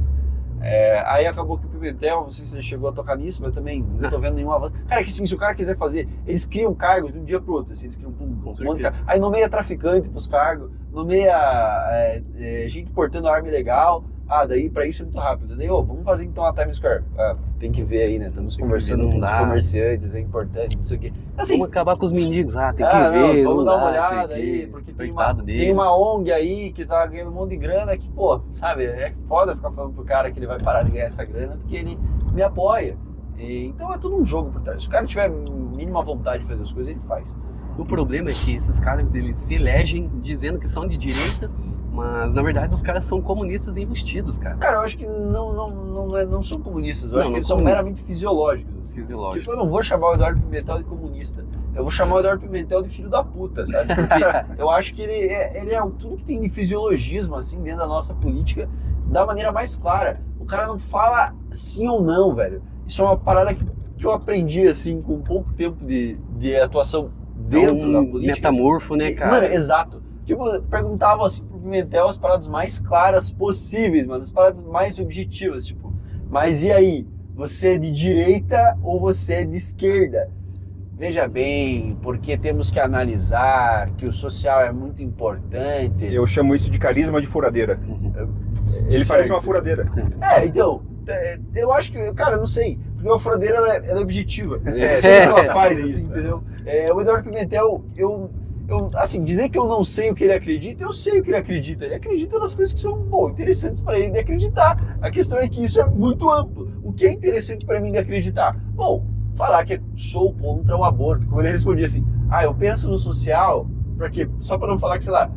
[SPEAKER 1] Aí acabou que o Pimentel, não sei se ele chegou a tocar nisso, mas também não tô vendo nenhum avanço. Cara, que assim, se o cara quiser fazer, eles criam cargos de um dia pro outro, assim, eles criam um monte de cara. Aí nomeia traficante pros cargos, nomeia gente portando arma ilegal. Daí pra isso é muito rápido. Daí, vamos fazer então a Times Square. Tem que ver aí, né? Estamos conversando com os comerciantes, é importante, não sei o quê. Assim,
[SPEAKER 2] vamos acabar com os mendigos, tem que ver.
[SPEAKER 1] Vamos dar uma olhada aí, porque tem uma ONG aí que tá ganhando um monte de grana que, pô, sabe, é foda ficar falando pro cara que ele vai parar de ganhar essa grana porque ele me apoia. Então é tudo um jogo por trás. Se o cara tiver mínima vontade de fazer as coisas, ele faz.
[SPEAKER 2] O problema é que esses caras, eles se elegem dizendo que são de direita, mas na verdade os caras são comunistas investidos, cara.
[SPEAKER 1] Cara, eu acho que não são comunistas, eu acho que eles são meramente fisiológicos. Assim. Tipo, eu não vou chamar o Eduardo Pimentel de comunista, eu vou chamar o Eduardo Pimentel de filho da puta, sabe? Porque eu acho que ele é tudo que tem de fisiologismo, assim, dentro da nossa política, da maneira mais clara. O cara não fala sim ou não, velho. Isso é uma parada que eu aprendi, assim, com pouco tempo de atuação dentro da política.
[SPEAKER 2] Metamorfo, né, cara?
[SPEAKER 1] Mano, exato. Tipo, perguntavam assim pro Pimentel as paradas mais claras possíveis, mano, as paradas mais objetivas, tipo, mas e aí? Você é de direita ou você é de esquerda? Veja bem, porque temos que analisar que o social é muito importante.
[SPEAKER 3] Eu chamo isso de carisma de furadeira. Ele parece uma furadeira.
[SPEAKER 1] Então, eu acho que, cara, não sei, porque uma furadeira ela é objetiva. Ela faz assim, entendeu? O Eduardo Pimentel, assim, dizer que eu não sei o que ele acredita, eu sei o que ele acredita. Ele acredita nas coisas que são, interessantes para ele de acreditar. A questão é que isso é muito amplo. O que é interessante para mim de acreditar? Falar que sou contra o aborto. Como ele respondia assim, eu penso no social, pra quê? Só para não falar que, sei lá,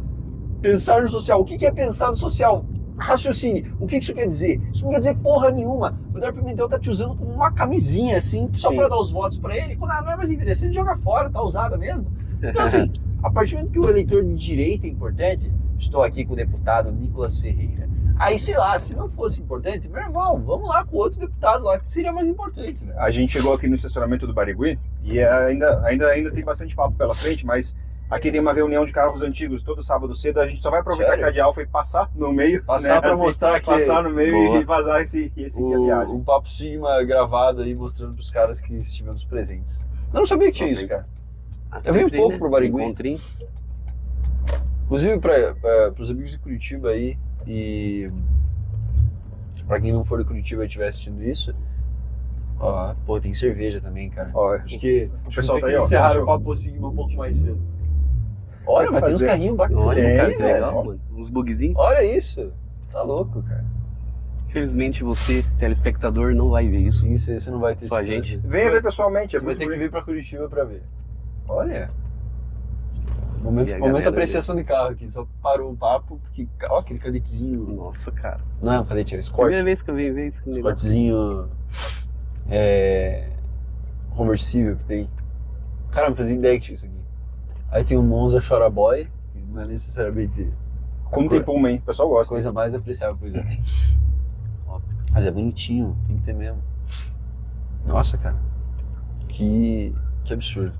[SPEAKER 1] pensar no social. O que é pensar no social? Raciocínio. O que isso quer dizer? Isso não quer dizer porra nenhuma. O Eduardo Pimentel tá te usando como uma camisinha, assim, só para dar os votos para ele. Quando não é mais interessante, joga fora, tá usada mesmo. Então, assim, a partir do momento que o eleitor de direita é importante, estou aqui com o deputado Nicolas Ferreira. Aí, sei lá, se não fosse importante, meu irmão, vamos lá com outro deputado lá, que seria mais importante, né?
[SPEAKER 3] A gente chegou aqui no estacionamento do Barigui e ainda tem bastante papo pela frente, mas aqui tem uma reunião de carros antigos todo sábado cedo. A gente só vai aproveitar que a de Alfa e passar no meio.
[SPEAKER 1] Passar para mostrar que...
[SPEAKER 3] Passar no meio e vazar esse a viagem.
[SPEAKER 1] Um papo Sigma gravado aí, mostrando pros caras que estivemos presentes. Eu não sabia que tinha isso, cara. Eu venho pouco pro Barigui. Inclusive para os amigos de Curitiba aí, e pra quem não for de Curitiba e estiver assistindo isso, ó, pô, tem cerveja também, cara.
[SPEAKER 3] Ó, acho que o pessoal tá aí, ó.
[SPEAKER 1] Encerraram o papo assim um pouco mais cedo. Olha, mas tem uns carrinhos bacanas.
[SPEAKER 2] Olha, cara, que
[SPEAKER 1] velho.
[SPEAKER 2] legal, mano. Uns bugzinhos.
[SPEAKER 1] Olha isso. Tá louco, cara.
[SPEAKER 2] Infelizmente você, telespectador, não vai ver isso.
[SPEAKER 1] Isso aí você não vai ter
[SPEAKER 2] Só a
[SPEAKER 1] esse
[SPEAKER 2] gente.
[SPEAKER 1] prazer.
[SPEAKER 3] Venha ver pessoalmente.
[SPEAKER 1] Você vai ter que vir pra Curitiba pra ver. Olha.
[SPEAKER 2] E a
[SPEAKER 1] Momento
[SPEAKER 2] galera
[SPEAKER 1] apreciação de carro aqui. Só parou o papo, porque... Ó, aquele cadetezinho.
[SPEAKER 2] Nossa, cara.
[SPEAKER 1] Não é um cadete, é um Escort.
[SPEAKER 2] Primeira vez que eu venho ver esse negócio.
[SPEAKER 1] Escortzinho conversível que tem. Cara, não fazia ideia que tinha isso aqui. Aí tem o Monza Choraboy, que não é necessariamente
[SPEAKER 3] Como tem Puma, hein? O pessoal gosta.
[SPEAKER 1] coisa mais apreciável, pois é. Mas é bonitinho, tem que ter mesmo. Nossa, cara. Que absurdo.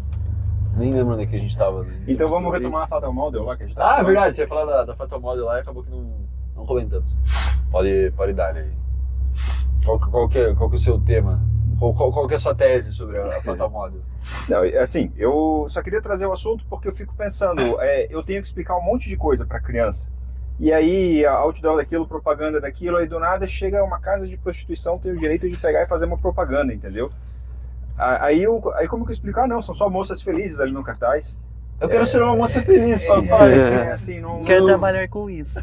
[SPEAKER 1] Nem lembro onde é que a gente tava. Né?
[SPEAKER 3] Então vamos retomar a Fatal Model lá que a gente tava
[SPEAKER 1] Ah,
[SPEAKER 3] falando.
[SPEAKER 1] verdade, você ia falar da Fatal Model lá e acabou que não comentamos. Pode dar aí. Qual que é o seu tema? Qual que é a sua tese sobre a Fatal Model?
[SPEAKER 3] Não, assim, eu só queria trazer o assunto porque eu fico pensando, eu tenho que explicar um monte de coisa pra criança. E aí, outdoor daquilo, propaganda daquilo, aí do nada chega uma casa de prostituição, tem o direito de pegar e fazer uma propaganda, entendeu? Aí como que eu explico? Ah, não, são só moças felizes ali no cartaz.
[SPEAKER 1] Eu quero ser uma moça feliz, papai.
[SPEAKER 3] Assim, não,
[SPEAKER 2] Quero trabalhar com isso.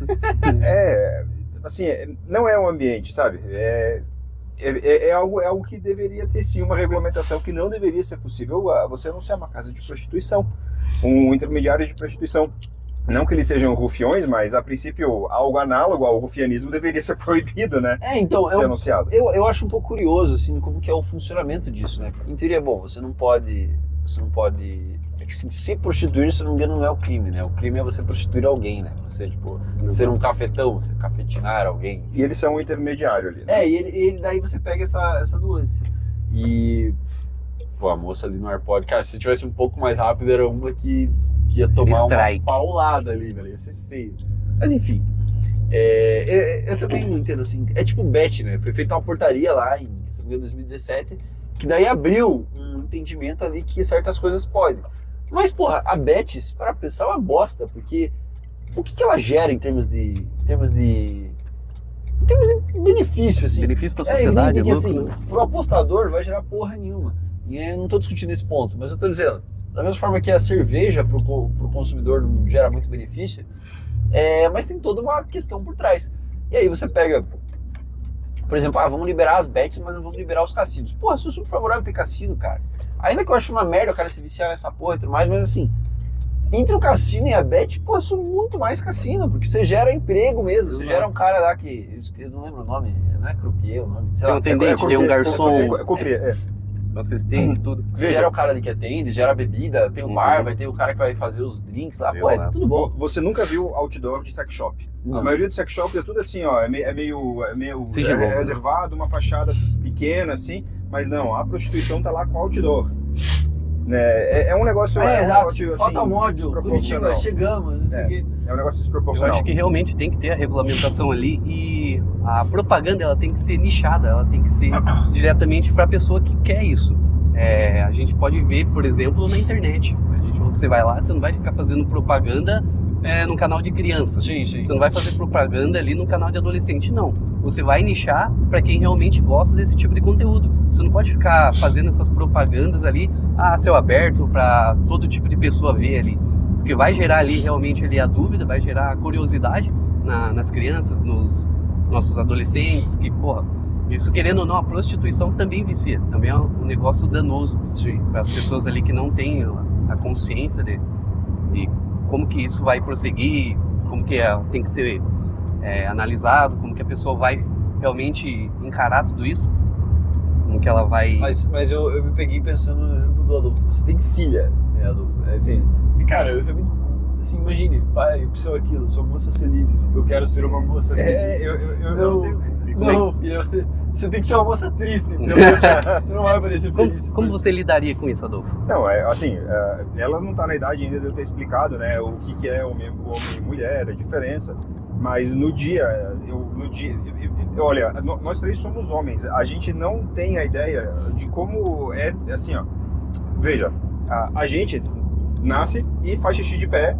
[SPEAKER 3] assim, não é um ambiente, sabe? É algo que deveria ter sim uma regulamentação, que não deveria ser possível você anunciar uma casa de prostituição, um intermediário de prostituição. Não que eles sejam rufiões, mas a princípio algo análogo ao rufianismo deveria ser proibido, né?
[SPEAKER 1] Então,
[SPEAKER 3] ser anunciado.
[SPEAKER 1] Eu acho um pouco curioso, assim, como que é o funcionamento disso, né? Em teoria, bom, você não pode... É que assim, se prostituir, se não me engano, não é o crime, né? O crime é você prostituir alguém, né? Você, tipo, ser um cafetão, você cafetinar alguém.
[SPEAKER 3] E eles são um intermediário ali, né?
[SPEAKER 1] E daí você pega essa nuance. E... Pô, a moça ali no AirPod, cara, se tivesse um pouco mais rápido, era uma que ia tomar
[SPEAKER 2] Strike.
[SPEAKER 1] uma paulada ali, velho, ia ser feio. Mas enfim, eu também não entendo assim, é tipo bet, né? Foi feita uma portaria lá em, se não me engano, 2017, que daí abriu um entendimento ali que certas coisas podem. Mas, porra, a bet, para pensar, é uma bosta, porque o que ela gera em termos de benefício, assim?
[SPEAKER 2] Benefício pra sociedade,
[SPEAKER 1] evidente que,
[SPEAKER 2] lucro,
[SPEAKER 1] assim,
[SPEAKER 2] né?
[SPEAKER 1] pro apostador vai gerar porra nenhuma. E eu não tô discutindo esse ponto, mas eu tô dizendo, da mesma forma que a cerveja pro consumidor não gera muito benefício, mas tem toda uma questão por trás. E aí você pega, por exemplo, vamos liberar as bets, mas não vamos liberar os cassinos. Porra, eu sou super favorável a ter cassino, cara. Ainda que eu acho uma merda o cara se viciar nessa porra e tudo mais, mas assim, entre o cassino e a bet, pô, eu sou muito mais cassino, porque você gera emprego mesmo, você gera um cara lá que, eu não lembro o nome, não é croupier o nome, sei
[SPEAKER 2] Tem
[SPEAKER 1] lá.
[SPEAKER 2] um atendente, tem um garçom,
[SPEAKER 3] Croupier,
[SPEAKER 2] assistente, tudo.
[SPEAKER 1] Você gera o cara ali que atende, gera a bebida, tem o bar, vai ter o cara que vai fazer os drinks lá, pô, é tudo bom.
[SPEAKER 3] Você nunca viu outdoor de sex shop?
[SPEAKER 1] Não.
[SPEAKER 3] A maioria dos sex shops é tudo assim, ó, é meio reservado, uma fachada pequena assim, mas não, a prostituição tá lá com outdoor. Né? É um negócio,
[SPEAKER 1] exato.
[SPEAKER 3] Negócio, assim,
[SPEAKER 1] Falta módio, Curitiba, chegamos, não sei o quê.
[SPEAKER 3] É um negócio
[SPEAKER 2] Eu
[SPEAKER 3] desproporcional.
[SPEAKER 2] acho que realmente tem que ter a regulamentação ali e a propaganda ela tem que ser nichada, ela tem que ser diretamente para a pessoa que quer isso. A gente pode ver, por exemplo, na internet. Você vai lá, você não vai ficar fazendo propaganda no canal de criança.
[SPEAKER 1] Sim, sim.
[SPEAKER 2] Você não vai fazer propaganda ali no canal de adolescente, não. Você vai nichar para quem realmente gosta desse tipo de conteúdo. Você não pode ficar fazendo essas propagandas ali a céu aberto para todo tipo de pessoa ver ali. Porque vai gerar ali realmente ali a dúvida, vai gerar a curiosidade nas crianças, nos nossos adolescentes, que, porra, isso querendo ou não, a prostituição também vicia. Também é um negócio danoso para as pessoas ali que não têm a consciência de como que isso vai prosseguir, como que tem que ser analisado, como que a pessoa vai realmente encarar tudo isso, como que ela vai...
[SPEAKER 1] Mas eu me peguei pensando no exemplo do Adolfo. Você tem filha, né, Adolfo? Assim, cara, eu realmente, assim, imagine, pai, o que são aquilo? Sou moças felizes, eu quero ser uma moça feliz. Não, filha, você tem que ser uma moça triste, então você não vai parecer feliz.
[SPEAKER 2] Como você lidaria com isso, Adolfo?
[SPEAKER 3] Não, assim, ela não tá na idade ainda de eu ter explicado, né, o que é homem e mulher, a diferença, mas no dia, olha, nós três somos homens, a gente não tem a ideia de como assim, ó, veja, a gente nasce e faz xixi de pé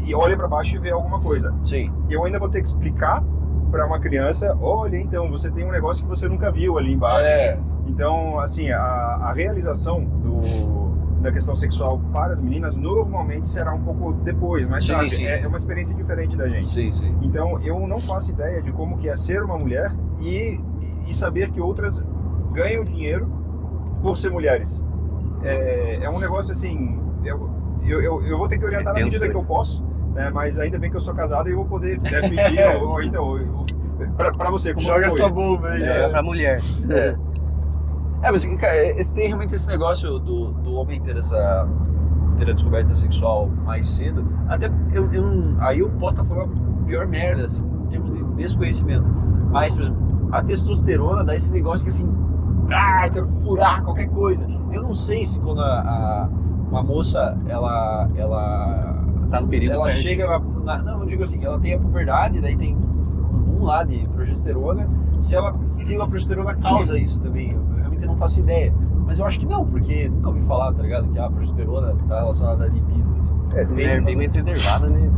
[SPEAKER 3] e olha pra baixo e vê alguma coisa.
[SPEAKER 1] Sim.
[SPEAKER 3] Eu ainda vou ter que explicar para uma criança, olha, então, você tem um negócio que você nunca viu ali embaixo. Então, assim, a realização da questão sexual para as meninas normalmente será um pouco depois, mas sabe, é uma experiência diferente da gente.
[SPEAKER 1] Sim.
[SPEAKER 3] Então, eu não faço ideia de como que é ser uma mulher e saber que outras ganham dinheiro por ser mulheres. É um negócio assim, eu vou ter que orientar na medida que eu posso, né, mas ainda bem que eu sou casado e eu vou poder pedir, ou então, pra você, como
[SPEAKER 1] joga
[SPEAKER 3] foi?
[SPEAKER 1] essa bomba aí.
[SPEAKER 2] Pra mulher.
[SPEAKER 1] Mas cara, tem realmente esse negócio do homem ter a descoberta sexual mais cedo. Até aí eu posso estar falando a pior merda, assim, em termos de desconhecimento. Mas, por exemplo, a testosterona dá esse negócio que assim, eu quero furar qualquer coisa. Eu não sei se quando uma moça, ela
[SPEAKER 2] está no período
[SPEAKER 1] ela chega não, eu digo assim, ela tem a puberdade, daí tem um boom lá de progesterona. Se a progesterona causa isso também, eu realmente não faço ideia. Mas eu acho que não, porque nunca ouvi falar, tá ligado? Que a progesterona tá relacionada à libido. Assim.
[SPEAKER 2] Mulher bem mais reservada, né?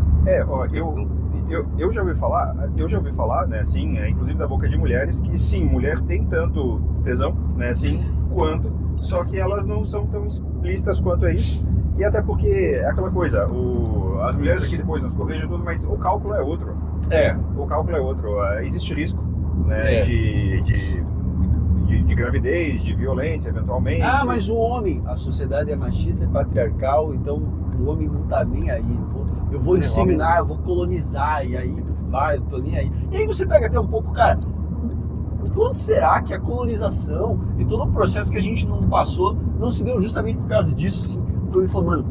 [SPEAKER 3] Eu já ouvi falar, né, sim, inclusive da boca de mulheres, que sim, mulher tem tanto tesão, né, sim, quanto, só que elas não são tão explícitas quanto é isso. E até porque é aquela coisa, as mulheres aqui depois nos corrigem tudo, mas o cálculo é outro. O cálculo é outro. Existe risco, né, de gravidez, de violência, eventualmente.
[SPEAKER 1] Mas o homem, a sociedade é machista e patriarcal, então o homem não tá nem aí. Eu vou disseminar, eu vou colonizar, e aí eu tô nem aí. E aí você pega até um pouco, cara, quanto será que a colonização e todo o processo que a gente não passou não se deu justamente por causa disso, assim? Porque eu me falei, mano,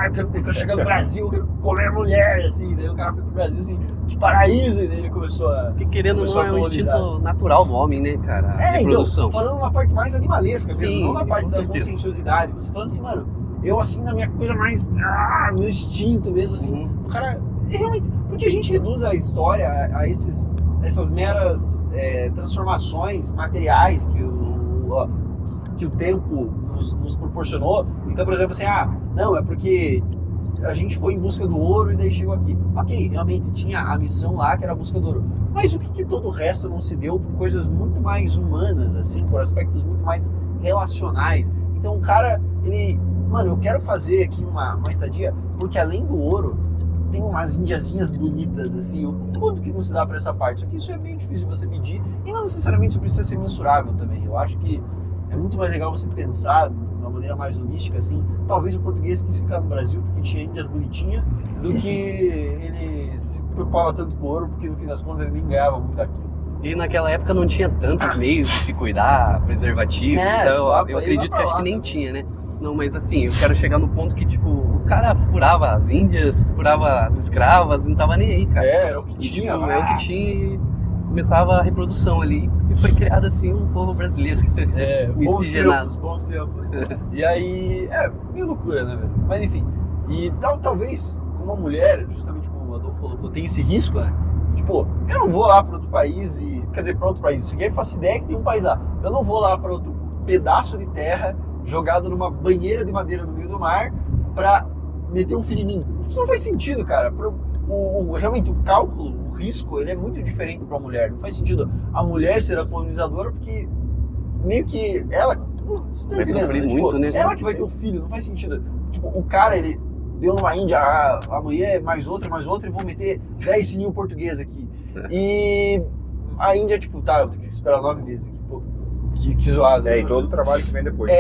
[SPEAKER 1] eu quero chegar no Brasil, eu quero comer mulher, assim. Daí o cara foi pro Brasil, assim, de paraíso, e daí ele começou a
[SPEAKER 2] Porque querendo ou não, é o instinto natural do homem, né, cara? A reprodução.
[SPEAKER 1] Então, falando na parte mais animalesca mesmo,
[SPEAKER 2] Sim,
[SPEAKER 1] não na parte da
[SPEAKER 2] certeza.
[SPEAKER 1] conscienciosidade. Você falando assim, mano, eu assim, na minha coisa mais, meu instinto mesmo, assim, o cara, realmente, porque a gente reduz a história a essas meras transformações materiais que o tempo nos proporcionou. Então, por exemplo, assim, não, é porque a gente foi em busca do ouro e daí chegou aqui. Ok, realmente tinha a missão lá que era a busca do ouro. Mas o que todo o resto não se deu por coisas muito mais humanas, assim, por aspectos muito mais relacionais. Então o cara, eu quero fazer aqui uma estadia, porque além do ouro, tem umas indiazinhas bonitas, assim, o quanto que não se dá para essa parte. Só que isso é bem difícil de você medir e não necessariamente isso precisa ser mensurável também. Eu acho que é muito mais legal você pensar de uma maneira mais holística, assim. Talvez o português quis ficar no Brasil porque tinha índias bonitinhas, do que ele se preocupava tanto com ouro, porque no fim das contas ele nem ganhava muito aqui.
[SPEAKER 2] E naquela época não tinha tantos meios de se cuidar, preservativo, então eu acredito que acho que nem tinha, né? Não, mas assim, eu quero chegar no ponto que, tipo, o cara furava as índias, furava as escravas, não tava nem aí, cara.
[SPEAKER 1] Era o que tinha,
[SPEAKER 2] tipo, é o que tinha e começava a reprodução ali. E foi criado assim um povo brasileiro.
[SPEAKER 1] Bons tempos. E aí, meio loucura, né, velho? Mas enfim, e talvez com uma mulher, justamente como o Adolfo falou, tem esse risco, né? Tipo, eu não vou lá para outro país para outro país, isso aqui eu faço ideia que tem um país lá. Eu não vou lá para outro pedaço de terra jogado numa banheira de madeira no meio do mar pra meter um filho em mim. Isso não faz sentido, cara. Realmente o cálculo, o risco, ele é muito diferente pra mulher. Não faz sentido a mulher ser a colonizadora, porque meio que ela... Você tá entendendo, né?
[SPEAKER 2] Muito, né?
[SPEAKER 1] Ela que vai ter o filho, não faz sentido. Tipo, o cara, ele deu numa Índia, amanhã é mais outra, e vou meter 10 sininhos português aqui. E a Índia, tipo, eu tenho que esperar 9 meses aqui, pô. Que zoado.
[SPEAKER 3] E todo o trabalho que vem depois.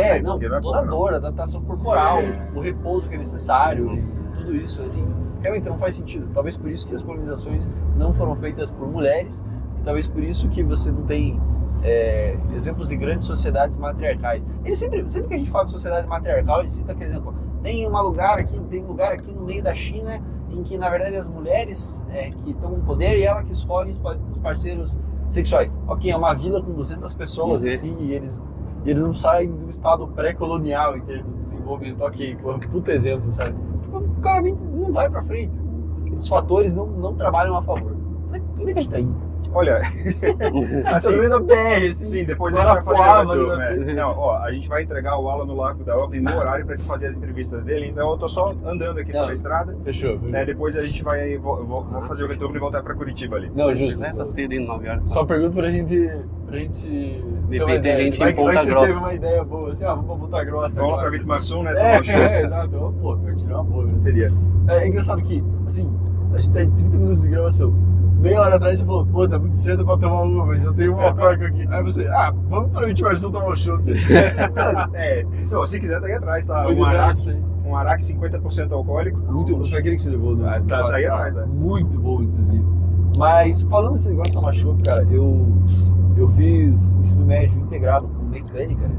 [SPEAKER 1] Toda a dor, a adaptação corporal, o repouso que é necessário, tudo isso, assim, realmente não faz sentido. Talvez por isso que as colonizações não foram feitas por mulheres, e talvez por isso que você não tem exemplos de grandes sociedades matriarcais. Sempre que a gente fala de sociedade matriarcal, ele cita aquele exemplo. Tem um lugar aqui no meio da China, em que, na verdade, as mulheres que estão no poder e ela que escolhe os parceiros sexuais. Ok, é uma vila com 200 pessoas, assim, e eles não saem do estado pré-colonial em termos de desenvolvimento. Ok, puta exemplo, sabe? Tipo, claramente não vai pra frente. Os fatores não trabalham a favor. Onde é que a gente tá indo?
[SPEAKER 3] Olha,
[SPEAKER 1] Assim, no meio da BR, assim.
[SPEAKER 3] Sim, depois a gente vai fazer
[SPEAKER 1] Guarapuava,
[SPEAKER 3] Não, ó, a gente vai entregar o Alan no Largo da Ordem no horário pra ele fazer as entrevistas dele, então eu tô só andando aqui pela estrada.
[SPEAKER 1] Fechou.
[SPEAKER 3] Depois a gente vai, vou fazer o retorno e voltar pra Curitiba ali.
[SPEAKER 1] Não, justo.
[SPEAKER 2] Tá cedo, hein, 9 horas.
[SPEAKER 1] Só pergunto pra gente ter uma
[SPEAKER 2] Depende da
[SPEAKER 1] ideia.
[SPEAKER 2] gente
[SPEAKER 1] Vai
[SPEAKER 2] em
[SPEAKER 1] que
[SPEAKER 2] Ponta
[SPEAKER 1] vocês
[SPEAKER 2] Grossa.
[SPEAKER 1] teve uma ideia boa, assim, vamos pra Ponta Grossa
[SPEAKER 3] Vamos lá
[SPEAKER 1] agora.
[SPEAKER 3] pra Vitomarsum, né?
[SPEAKER 1] Exato. Pô, seria uma boa, velho.
[SPEAKER 3] Seria.
[SPEAKER 1] É engraçado que, assim, a gente tá em 30 minutos de gravação. Meia hora atrás você falou, pô, tá muito cedo pra tomar uma, mas eu tenho uma coca aqui. Aí você, vamos pra Vitomarsum tomar um chopp.
[SPEAKER 3] Não, se quiser, tá aí atrás, tá?
[SPEAKER 1] Pois
[SPEAKER 3] Um Araque 50% alcoólico.
[SPEAKER 1] Muito bom. Foi aquele que você levou no.
[SPEAKER 3] Tá aí atrás, né?
[SPEAKER 1] Muito bom, inclusive. Mas falando esse negócio de tomar chopp, cara, eu fiz ensino médio integrado com mecânica, né?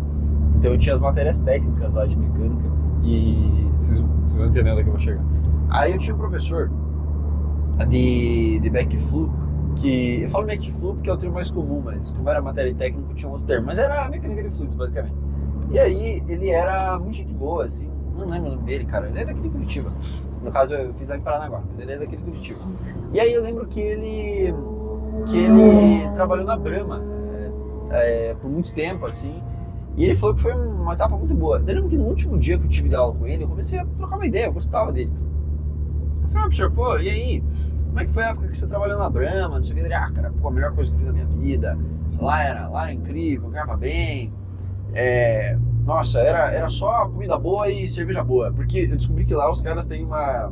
[SPEAKER 1] Então eu tinha as matérias técnicas lá de mecânica e vocês vão entendendo onde que eu vou chegar. Aí eu tinha um professor de backflow, que eu falo backflow porque é o termo mais comum, mas como era matéria técnica tinha um outro termo, mas era mecânica de fluidos basicamente. E aí ele era muito gente boa, assim, não lembro o nome dele, cara, ele é daqui de Curitiba. No caso eu fiz lá em Paranaguá, mas ele é daqui de Curitiba. E aí eu lembro que ele trabalhou na Brahma por muito tempo, assim, e ele falou que foi uma etapa muito boa. Eu lembro que no último dia que eu tive de aula com ele, eu comecei a trocar uma ideia, eu gostava dele. Eu falei, professor, pô, e aí? Como é que foi a época que você trabalhou na Brahma? Não sei o que. Ele, cara, pô, a melhor coisa que eu fiz na minha vida. Lá era incrível, ganhava bem. Nossa, era só comida boa e cerveja boa. Porque eu descobri que lá os caras têm uma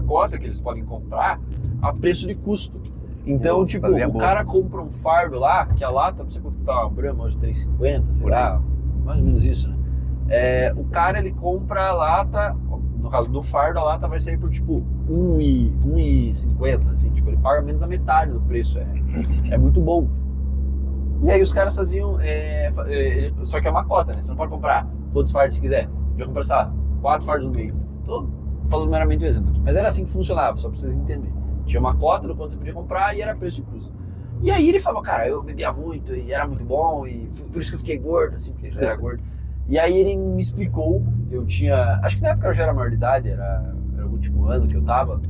[SPEAKER 1] cota que eles podem comprar a preço de custo. Então, tipo, o cara compra um fardo lá, que a lata, não sei quanto tá uma Brahma, hoje 3,50, sei lá, mais ou menos isso, né? O cara, ele compra a lata, no caso do fardo, a lata vai sair por, tipo, 1,50, assim, tipo, ele paga menos da metade do preço, é muito bom. E aí os caras faziam, só que é uma cota, né? Você não pode comprar quantos fardos você quiser, você podia comprar, sei lá, 4 fardos no mês. Tô falando meramente um exemplo aqui, mas era assim que funcionava, só pra vocês entenderem. Tinha uma cota do quanto você podia comprar e era preço e custo. E aí ele falava, cara, eu bebia muito e era muito bom e por isso que eu fiquei gordo, assim, porque eu já era gordo. E aí ele me explicou, eu tinha, acho que na época eu já era maior de idade, era o último ano que eu tava,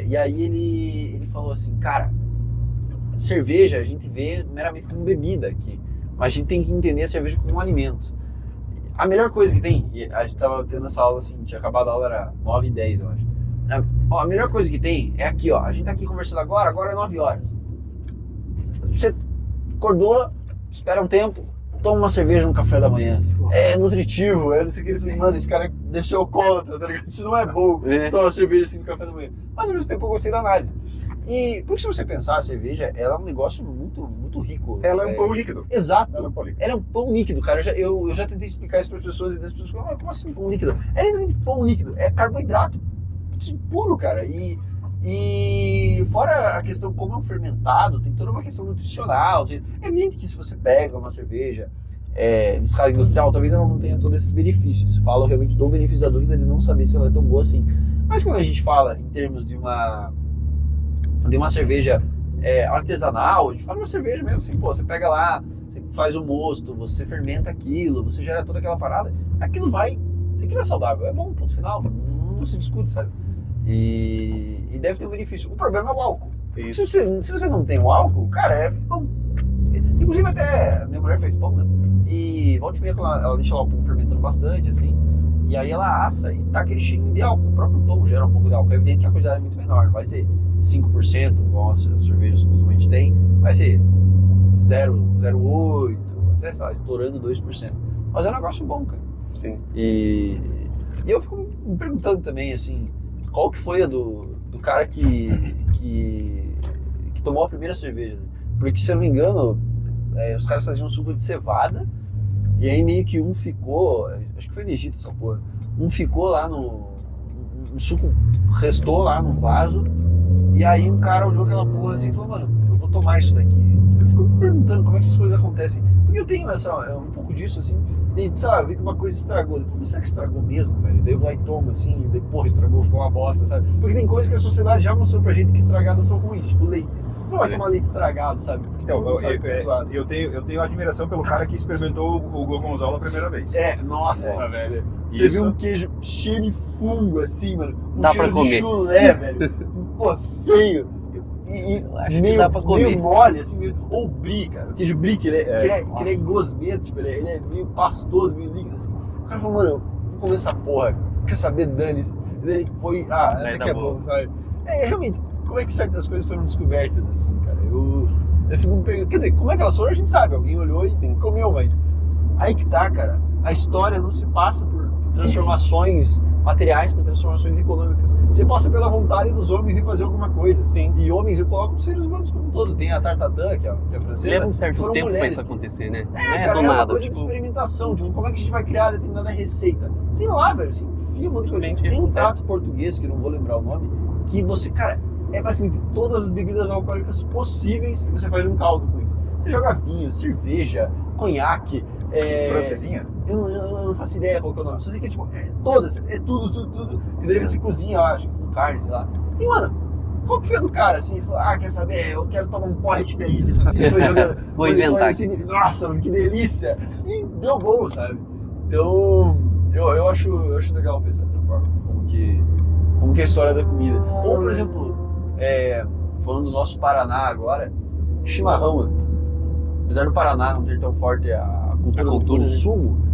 [SPEAKER 1] e aí ele falou assim, cara, cerveja a gente vê meramente como bebida aqui, mas a gente tem que entender a cerveja como um alimento. A melhor coisa que tem, e a gente tava tendo essa aula assim, tinha acabado a aula, era 9h10 eu acho. A melhor coisa que tem é aqui, ó, a gente tá aqui conversando agora é 9 horas. Você acordou, espera um tempo, toma uma cerveja no café da manhã. É nutritivo, não sei o que. Ele falou, mano, esse cara deve ser alcoólatra, tá ligado? Isso não é bom, tomar uma cerveja assim no café da manhã. Mas ao mesmo tempo eu gostei da análise. E porque se você pensar, a cerveja, ela é um negócio muito, muito rico.
[SPEAKER 3] Ela é um pão líquido.
[SPEAKER 1] Exato.
[SPEAKER 3] Ela
[SPEAKER 1] é um pão líquido, cara. Eu já tentei explicar isso para as pessoas e as pessoas falam, como assim pão líquido? É literalmente pão líquido, é carboidrato puro, cara. E fora a questão como é um fermentado, tem toda uma questão nutricional. É evidente que se você pega uma cerveja de escala industrial, talvez ela não tenha todos esses benefícios. Falam realmente do benefício da dúvida de não saber se ela é tão boa assim. Mas quando a gente fala em termos de uma cerveja artesanal, a gente fala uma cerveja mesmo assim, pô, você pega lá, você faz o mosto, você fermenta aquilo, você gera toda aquela parada, aquilo é saudável, é bom, ponto final, não se discute, sabe? E deve ter um benefício. O problema é o álcool. Se você não tem o álcool, cara, é bom. Inclusive até minha mulher fez pão, né? E volta e meia ela deixa lá o pão fermentando bastante, assim. E aí ela assa e tá aquele cheirinho de álcool. O próprio pão gera um pouco de álcool. É evidente que a quantidade é muito menor. Não vai ser 5%, como as cervejas costumamente têm. Vai ser 0,08%, até, sei lá, estourando 2%. Mas é um negócio bom, cara.
[SPEAKER 2] Sim.
[SPEAKER 1] E eu fico me perguntando também, assim, qual que foi a do cara que tomou a primeira cerveja, né? Porque, se eu não me engano, os caras faziam um suco de cevada, e aí meio que um ficou, acho que foi no Egito essa porra, um ficou lá no suco restou lá no vaso, e aí um cara olhou aquela porra assim e falou, mano, eu vou tomar isso daqui. Eu fico me perguntando como é que essas coisas acontecem, porque eu tenho um pouco disso, assim, e, sabe, vi que uma coisa estragou, depois, será que estragou mesmo, velho? Daí eu vou lá e tomo, assim, e daí, porra, estragou, ficou uma bosta, sabe? Porque tem coisas que a sociedade já mostrou pra gente que estragadas são ruins, tipo leite. Não vai tomar leite estragado, sabe?
[SPEAKER 3] Então, eu tenho admiração pelo cara que experimentou o gorgonzola a primeira vez.
[SPEAKER 1] Nossa, velho. Você viu um queijo cheio de fungo, assim, mano.
[SPEAKER 2] Dá pra comer.
[SPEAKER 1] De chulé, velho. Pô, feio.
[SPEAKER 2] Eu acho que
[SPEAKER 1] meio,
[SPEAKER 2] dá pra comer.
[SPEAKER 1] meio mole, assim, meio, ou brie, cara. O queijo brie, que ele é gosmento, tipo, ele é meio pastoso, meio líquido, assim. O cara falou, mano, eu vou comer essa porra, quer saber, dane-se. E daí ele foi, até que é bom, sabe? Realmente, como é que certas coisas foram descobertas, assim, cara? Eu fico me perguntando, quer dizer, como é que elas foram, a gente sabe, alguém olhou e comeu, mas aí que tá, cara, a história não se passa por transformações materiais, por transformações econômicas. Você passa pela vontade dos homens de fazer alguma coisa.
[SPEAKER 2] Sim.
[SPEAKER 1] E homens, eu coloco os seres humanos como um todo. Tem a Tartatã, que é francesa.
[SPEAKER 2] Leva um certo tempo pra isso acontecer, né? Não é do nada.
[SPEAKER 1] É uma coisa de experimentação. Tipo, como é que a gente vai criar determinada receita? Tem lá, velho, assim, enfia um monte de coisa. Tem um prato português, que eu não vou lembrar o nome, que você, cara, é basicamente todas as bebidas alcoólicas possíveis e você faz um caldo com isso. Você joga vinho, cerveja, conhaque.
[SPEAKER 3] Francesinha?
[SPEAKER 1] Eu não faço ideia qual que é o nome. Só sei que é tipo, todas, é tudo. E daí você cozinha, eu acho, com carne, sei lá. E, mano, qual que foi a do cara, assim? Ele falou, quer saber? Eu quero tomar um porre diferente, sabe? Foi jogando.
[SPEAKER 2] Vou inventar
[SPEAKER 1] assim, nossa, que delícia! E deu bom, sabe? Então, eu acho legal pensar dessa forma. Como que é a história da comida. Ou, por exemplo, falando do nosso Paraná agora, chimarrão, né? Apesar do Paraná não ter tão forte a cultura do consumo,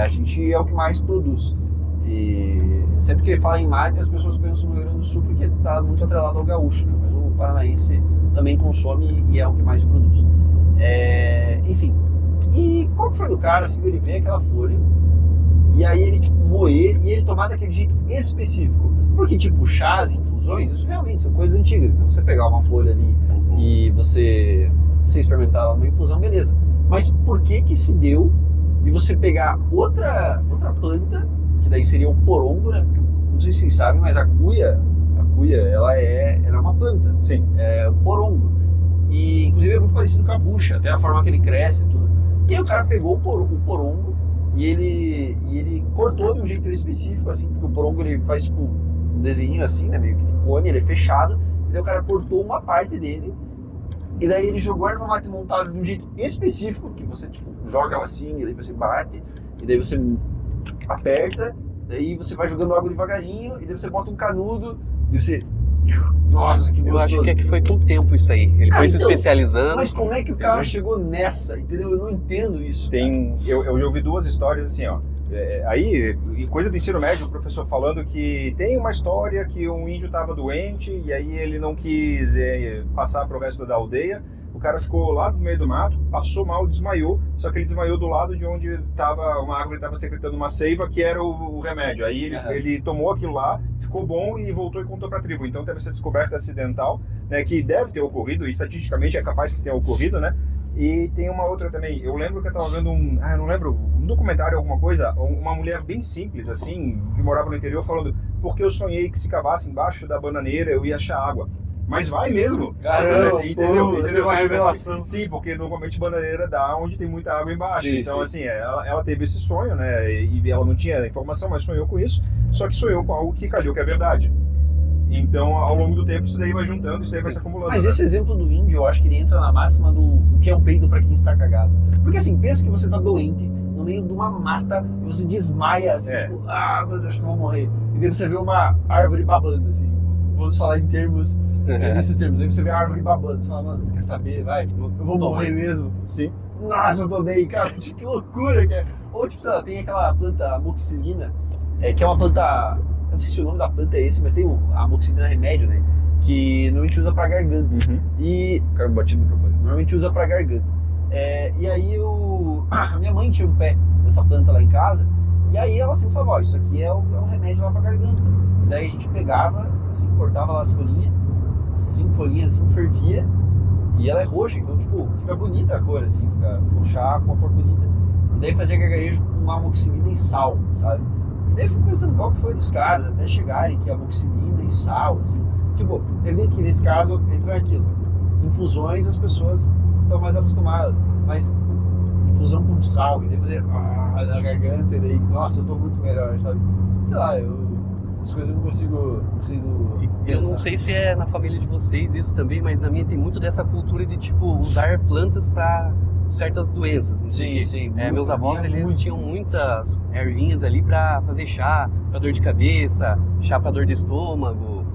[SPEAKER 1] a gente é o que mais produz. E sempre que fala em mate, as pessoas pensam no Rio Grande do Sul porque está muito atrelado ao gaúcho, né? Mas o paranaense também consome e é o que mais produz. Enfim, e qual que foi do cara, assim, dele ver aquela folha e aí ele, tipo, moer e ele tomar daquele jeito específico? Porque, tipo, chás e infusões, isso realmente são coisas antigas. Então, você pegar uma folha ali e você experimentar ela numa infusão, beleza. Mas por que se deu de você pegar outra planta, que daí seria o porongo, né? Porque, não sei se vocês sabem, mas a cuia, ela é uma planta.
[SPEAKER 3] Sim.
[SPEAKER 1] É o porongo. E, inclusive, é muito parecido com a bucha, até a forma que ele cresce e tudo. E aí o cara pegou o porongo e ele cortou de um jeito específico, assim, porque o porongo ele faz, tipo, um desenho assim, né? Meio que de cone, ele é fechado. E daí o cara cortou uma parte dele. E daí ele jogou a erva mate montada de um jeito específico, que você, tipo, joga ela assim, e daí você bate, e daí você aperta, daí você vai jogando água devagarinho, e daí você bota um canudo, e você... Nossa, que gostoso.
[SPEAKER 2] Eu acho que foi com o tempo isso aí. Ele foi se especializando.
[SPEAKER 1] Mas como é que o cara chegou nessa, entendeu? Eu não entendo isso.
[SPEAKER 3] Eu já ouvi duas histórias assim, ó. Aí, coisa do ensino médio, o professor falando que tem uma história que um índio estava doente e aí ele não quis passar para o resto da aldeia. O cara ficou lá no meio do mato, passou mal, desmaiou, só que ele desmaiou do lado de onde tava, uma árvore estava secretando uma seiva que era o remédio. Aí ele tomou aquilo lá, ficou bom e voltou e contou para a tribo. Então teve essa descoberta acidental, né, que deve ter ocorrido, e estatisticamente é capaz que tenha ocorrido, né? E tem uma outra também, eu lembro que eu estava vendo um documentário, alguma coisa, uma mulher bem simples, assim, que morava no interior, falando, porque eu sonhei que se cavasse embaixo da bananeira eu ia achar água. Mas vai mesmo.
[SPEAKER 1] Caramba,
[SPEAKER 3] entendeu?
[SPEAKER 1] Uma revelação.
[SPEAKER 3] Sim, porque normalmente bananeira dá onde tem muita água embaixo.
[SPEAKER 1] Sim,
[SPEAKER 3] então,
[SPEAKER 1] sim.
[SPEAKER 3] assim, ela teve esse sonho, né? E ela não tinha informação, mas sonhou com isso. Só que sonhou com algo que calhou que é verdade. Então, ao longo do tempo, isso daí vai juntando, isso daí vai se acumulando.
[SPEAKER 1] Mas esse exemplo do índio, eu acho que ele entra na máxima do o que é um peido pra quem está cagado. Porque assim, pensa que você tá doente, no meio de uma mata, e você desmaia, assim, tipo, mano, acho que eu vou morrer. E daí você vê uma árvore babando, assim. Vamos falar em termos, nesses termos. Aí você vê a árvore babando, você fala, mano, quer saber, vai, eu vou morrer mesmo.
[SPEAKER 3] Sim.
[SPEAKER 1] Nossa, eu tô bem, cara, que loucura que é. Ou tipo, sei lá, tem aquela planta amoxicilina, que é uma planta, eu não sei se o nome da planta é esse, mas tem a amoxicilina remédio, né? Que normalmente usa pra garganta. E. Cara, me bati no microfone. Normalmente usa pra garganta. E aí minha mãe tinha um pé dessa planta lá em casa, e aí ela sempre falava, ó, isso aqui é um remédio lá pra garganta. E daí a gente pegava, assim, cortava lá as folhinhas, 5 folhinhas assim, fervia, e ela é roxa, então tipo, fica bonita a cor, assim, fica um chá com uma cor bonita. E daí fazia gargarejo com uma amoxicilina e sal, sabe? E daí eu fui pensando qual que foi dos caras, até chegarem que amoxicilina e sal, assim. Tipo, evidente que nesse caso entra aquilo. Infusões as pessoas estão mais acostumadas, mas infusão com sal, e daí fazer na garganta, e daí, nossa, eu tô muito melhor, sabe? Sei lá, essas coisas eu não consigo
[SPEAKER 2] Eu não sei se é na família de vocês isso também, mas na minha tem muito dessa cultura de, tipo, usar plantas para certas doenças.
[SPEAKER 1] Sim.
[SPEAKER 2] Meus avós, eles tinham muitas ervinhas ali para fazer chá para dor de cabeça, chá para dor de estômago,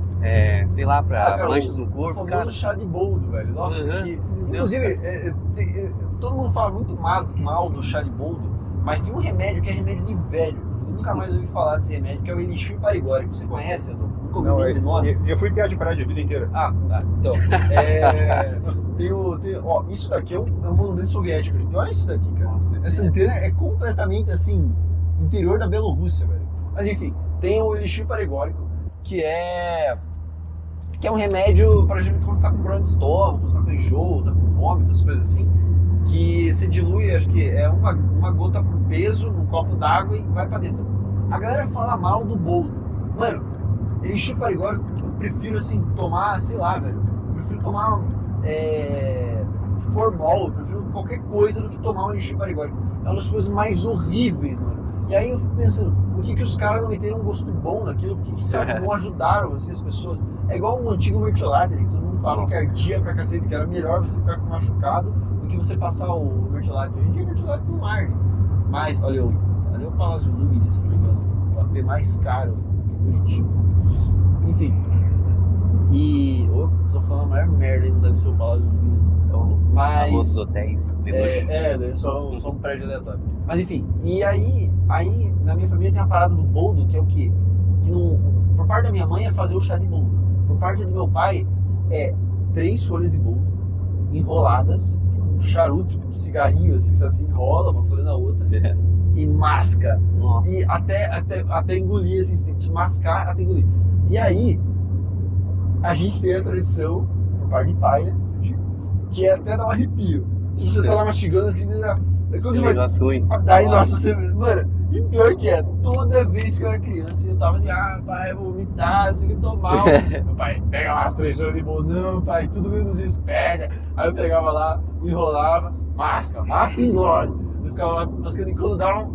[SPEAKER 2] sei lá, pra
[SPEAKER 1] cara,
[SPEAKER 2] manchas no
[SPEAKER 1] o
[SPEAKER 2] corpo,
[SPEAKER 1] famoso
[SPEAKER 2] cara.
[SPEAKER 1] chá de boldo, velho. Nossa,
[SPEAKER 2] Uhum.
[SPEAKER 1] que...
[SPEAKER 2] Meu Deus,
[SPEAKER 1] Inclusive, todo mundo fala muito mal do chá de boldo, mas tem um remédio que é remédio de velho. Eu nunca mais ouvi falar desse remédio, que é o elixir parigórico. Você conhece, Adolfo? Nunca ouvi nem de nome.
[SPEAKER 3] Eu fui piar de prédio a vida inteira.
[SPEAKER 1] Ah, tá. Então, ó, isso daqui é um monumento soviético, gente. Olha isso daqui, cara.
[SPEAKER 2] Nossa,
[SPEAKER 1] Essa antena é completamente, assim, interior da Bielorrússia, velho. Mas enfim, tem o elixir parigórico, que é um remédio para gente quando você tá com problema de estômago, quando você tá com enjoo, tá com vômito, essas coisas assim, que se dilui, acho que é uma gota por peso num copo d'água e vai pra dentro. A galera fala mal do boldo. Mano, elixir parigórico, eu prefiro, assim, tomar, sei lá, velho, eu prefiro tomar formol, eu prefiro qualquer coisa do que tomar um elixir parigórico. É uma das coisas mais horríveis, mano. E aí eu fico pensando, por que os caras não meteram um gosto bom naquilo? Por que sabe, não ajudaram assim, as pessoas? É igual um antigo mertiolate, né? Que todo mundo falava que ardia pra cacete, que era melhor você ficar com machucado do que você passar o mertiolate. Hoje em dia é mertiolate no ar, né? Mas, olha o Palácio Lumine, se não me engano, o AP mais caro de Curitiba. Enfim. E tô falando a maior merda, não deve ser o Palácio Lumine. Mas
[SPEAKER 2] os hotéis de luxo.
[SPEAKER 1] Só um prédio aleatório. Mas enfim, e aí na minha família tem a parada do boldo, que é o quê? Que não, por parte da minha mãe é fazer o chá de boldo. Por parte do meu pai é 3 folhas de boldo enroladas, um charuto, tipo um cigarrinho assim, sabe assim, enrola uma folha na outra e masca.
[SPEAKER 2] Nossa.
[SPEAKER 1] E até engolir, assim, você tem que mascar até engolir. E aí, a gente tem a tradição, por parte de pai, né? Que é até dar um arrepio. Tipo, você tá lá mastigando assim, quando você vai...
[SPEAKER 2] ruim.
[SPEAKER 1] Daí, nossa, você... Mano, e pior que é, toda vez que eu era criança, eu tava assim, pai, eu vou vomitar, não sei o que tomar. Meu pai, pega lá as 3 folhas de boldo. Não, pai, tudo menos isso, pega. Aí eu pegava lá, enrolava, masca e engole. Eu ficava lá mascando e quando dava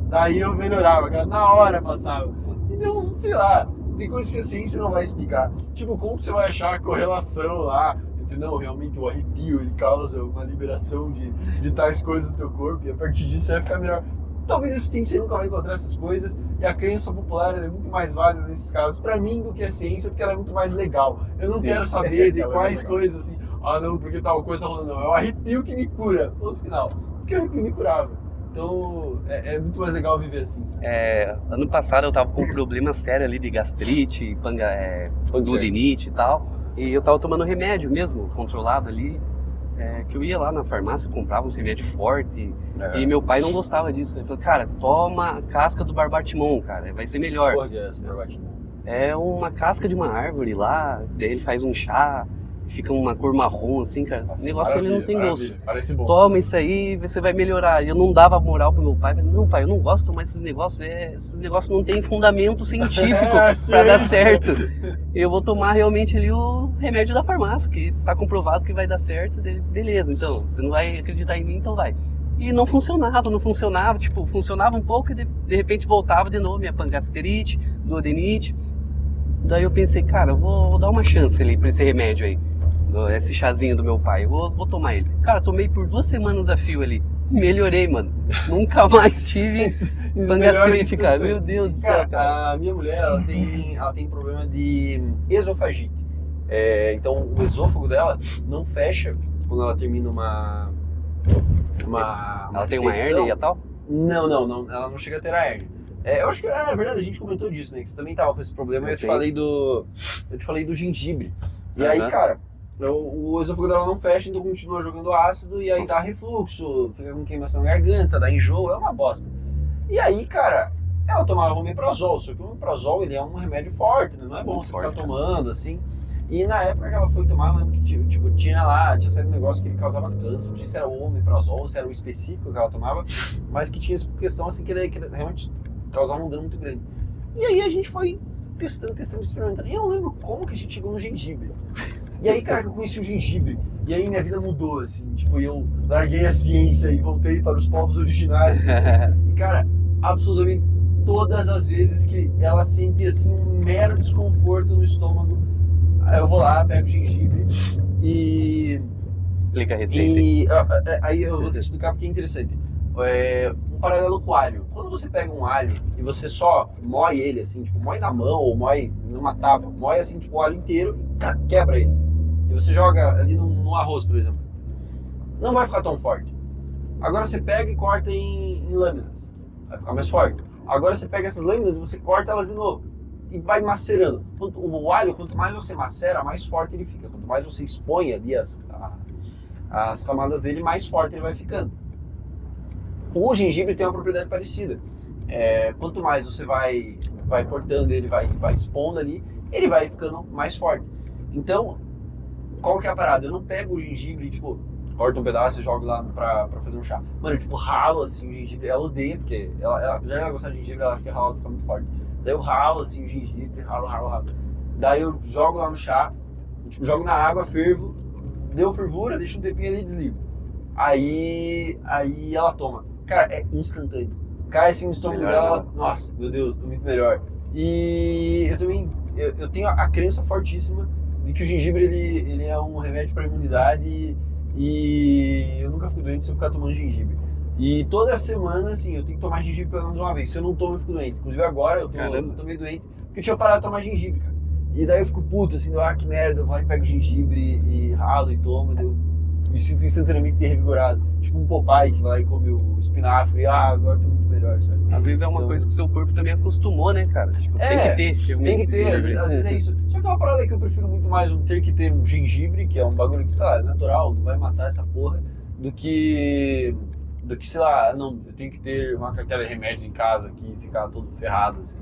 [SPEAKER 1] daí eu melhorava, cara, na hora passava. Então, sei lá, tem coisas que a ciência não vai explicar. Tipo, como que você vai achar a correlação lá? Não, realmente o arrepio ele causa uma liberação de tais coisas do teu corpo e a partir disso você vai ficar melhor. Talvez a ciência nunca vai encontrar essas coisas e a crença popular é muito mais válida nesses casos para mim do que a ciência, porque ela é muito mais legal. Eu não quero saber de quais coisas assim, não, porque tal coisa tá rolando, não. É o arrepio que me cura, ponto final. Porque o arrepio me curava. Então é muito mais legal viver assim.
[SPEAKER 2] Ano passado eu tava com um problema sério ali de gastrite, duodenite e tal. E eu tava tomando remédio mesmo, controlado ali, que eu ia lá na farmácia, comprava uns remédios fortes, e meu pai não gostava disso. Ele falou, cara, toma a casca do barbatimon, cara, vai ser melhor.
[SPEAKER 1] Porra, que é esse barbatimon?
[SPEAKER 2] É uma casca de uma árvore lá, daí ele faz um chá, fica uma cor marrom assim, cara.
[SPEAKER 1] Nossa,
[SPEAKER 2] o negócio ele não tem gosto.
[SPEAKER 1] Parece bom.
[SPEAKER 2] Toma isso aí, você vai melhorar. E eu não dava moral pro meu pai. Falei, não, pai, eu não gosto de tomar esses negócios. Esses negócios não tem fundamento científico pra dar certo. Eu vou tomar realmente ali o remédio da farmácia, que tá comprovado que vai dar certo. Beleza, então, você não vai acreditar em mim, então vai. E não funcionava. Tipo, funcionava um pouco e de repente voltava de novo minha pangastrite, duodenite. Daí eu pensei, cara, eu vou dar uma chance ali pra esse remédio aí. Esse chazinho do meu pai, eu vou tomar ele. Cara, tomei por 2 semanas a fio ali. Melhorei, mano. Nunca mais tive pangastrite, cara. Meu Deus do céu, cara.
[SPEAKER 1] A minha mulher, ela tem problema de esofagite. Então, o esôfago dela não fecha quando ela termina uma
[SPEAKER 2] Ela tem uma
[SPEAKER 1] refeição.
[SPEAKER 2] hérnia e tal?
[SPEAKER 1] Não, ela não chega a ter a hérnia. Eu acho que, na verdade, a gente comentou disso, né? Que você também tava com esse problema. Eu te falei do gengibre. E aí, cara, o esôfago dela não fecha, então continua jogando ácido e aí dá refluxo, fica com queimação na garganta, dá enjoo, é uma bosta. E aí, cara, ela tomava omeprazol, só que o omeprazol ele é um remédio forte, né? Não é bom você ficar tomando, assim. E na época que ela foi tomar, eu lembro que tinha saído um negócio que ele causava câncer, não sei se era o omeprazol, se era o específico que ela tomava, mas que tinha essa questão assim que ele realmente causava um dano muito grande. E aí a gente foi testando, experimentando. E eu não lembro como que a gente chegou no gengibre. E aí, cara, eu conheci o gengibre. E aí minha vida mudou, assim. Tipo, eu larguei a ciência e voltei para os povos originários, assim. E, cara, absolutamente todas as vezes que ela sente, assim, um mero desconforto no estômago, eu vou lá, pego o gengibre e...
[SPEAKER 2] Explica a receita.
[SPEAKER 1] Aí eu vou te explicar porque é interessante. paralelo com o alho. Quando você pega um alho e você só moe ele, assim, tipo, moe na mão ou moe numa tábua, moe assim, tipo, o alho inteiro e quebra ele. E você joga ali no arroz, por exemplo. Não vai ficar tão forte. Agora você pega e corta em lâminas. Vai ficar mais forte. Agora você pega essas lâminas e você corta elas de novo. E vai macerando. O alho, quanto mais você macera, mais forte ele fica. Quanto mais você expõe ali as camadas dele, mais forte ele vai ficando. O gengibre tem uma propriedade parecida. Quanto mais você vai cortando ele, vai expondo ali, ele vai ficando mais forte. Então, qual que é a parada? Eu não pego o gengibre e, tipo, corto um pedaço e jogo lá pra fazer um chá. Mano, eu, tipo, ralo, assim, o gengibre. Ela odeia, porque, apesar de ela gostar de gengibre, ela acha que ralo fica muito forte. Daí eu ralo, assim, o gengibre, ralo. Daí eu jogo lá no chá, tipo, jogo na água, fervo, deu fervura, deixo um tempinho ali e desligo. Aí ela toma. Cara, é instantâneo. Cai assim no estômago dela, nossa, meu Deus, tô muito melhor. E eu também, eu tenho a crença fortíssima de que o gengibre, ele é um remédio pra imunidade e eu nunca fico doente se eu ficar tomando gengibre. E toda semana, assim, eu tenho que tomar gengibre pelo menos uma vez. Se eu não tomo, eu fico doente. Inclusive agora eu tô meio doente porque eu tinha parado de tomar gengibre, cara. E daí eu fico puto, assim, que merda, eu vou lá e pego gengibre e ralo e tomo, eu me sinto instantaneamente revigorado. Tipo um Popeye que vai lá e come o espinafre, agora eu tô muito melhor, sabe?
[SPEAKER 2] Às vezes é uma coisa que o seu corpo também acostumou, né, cara? Tipo, tem que ter.
[SPEAKER 1] Às vezes é isso. Só que é uma parada que eu prefiro muito mais ter que ter um gengibre, que é um bagulho que, sei lá, é natural, não vai matar essa porra, do que, sei lá, não, eu tenho que ter uma cartela de remédios em casa aqui e ficar todo ferrado, assim.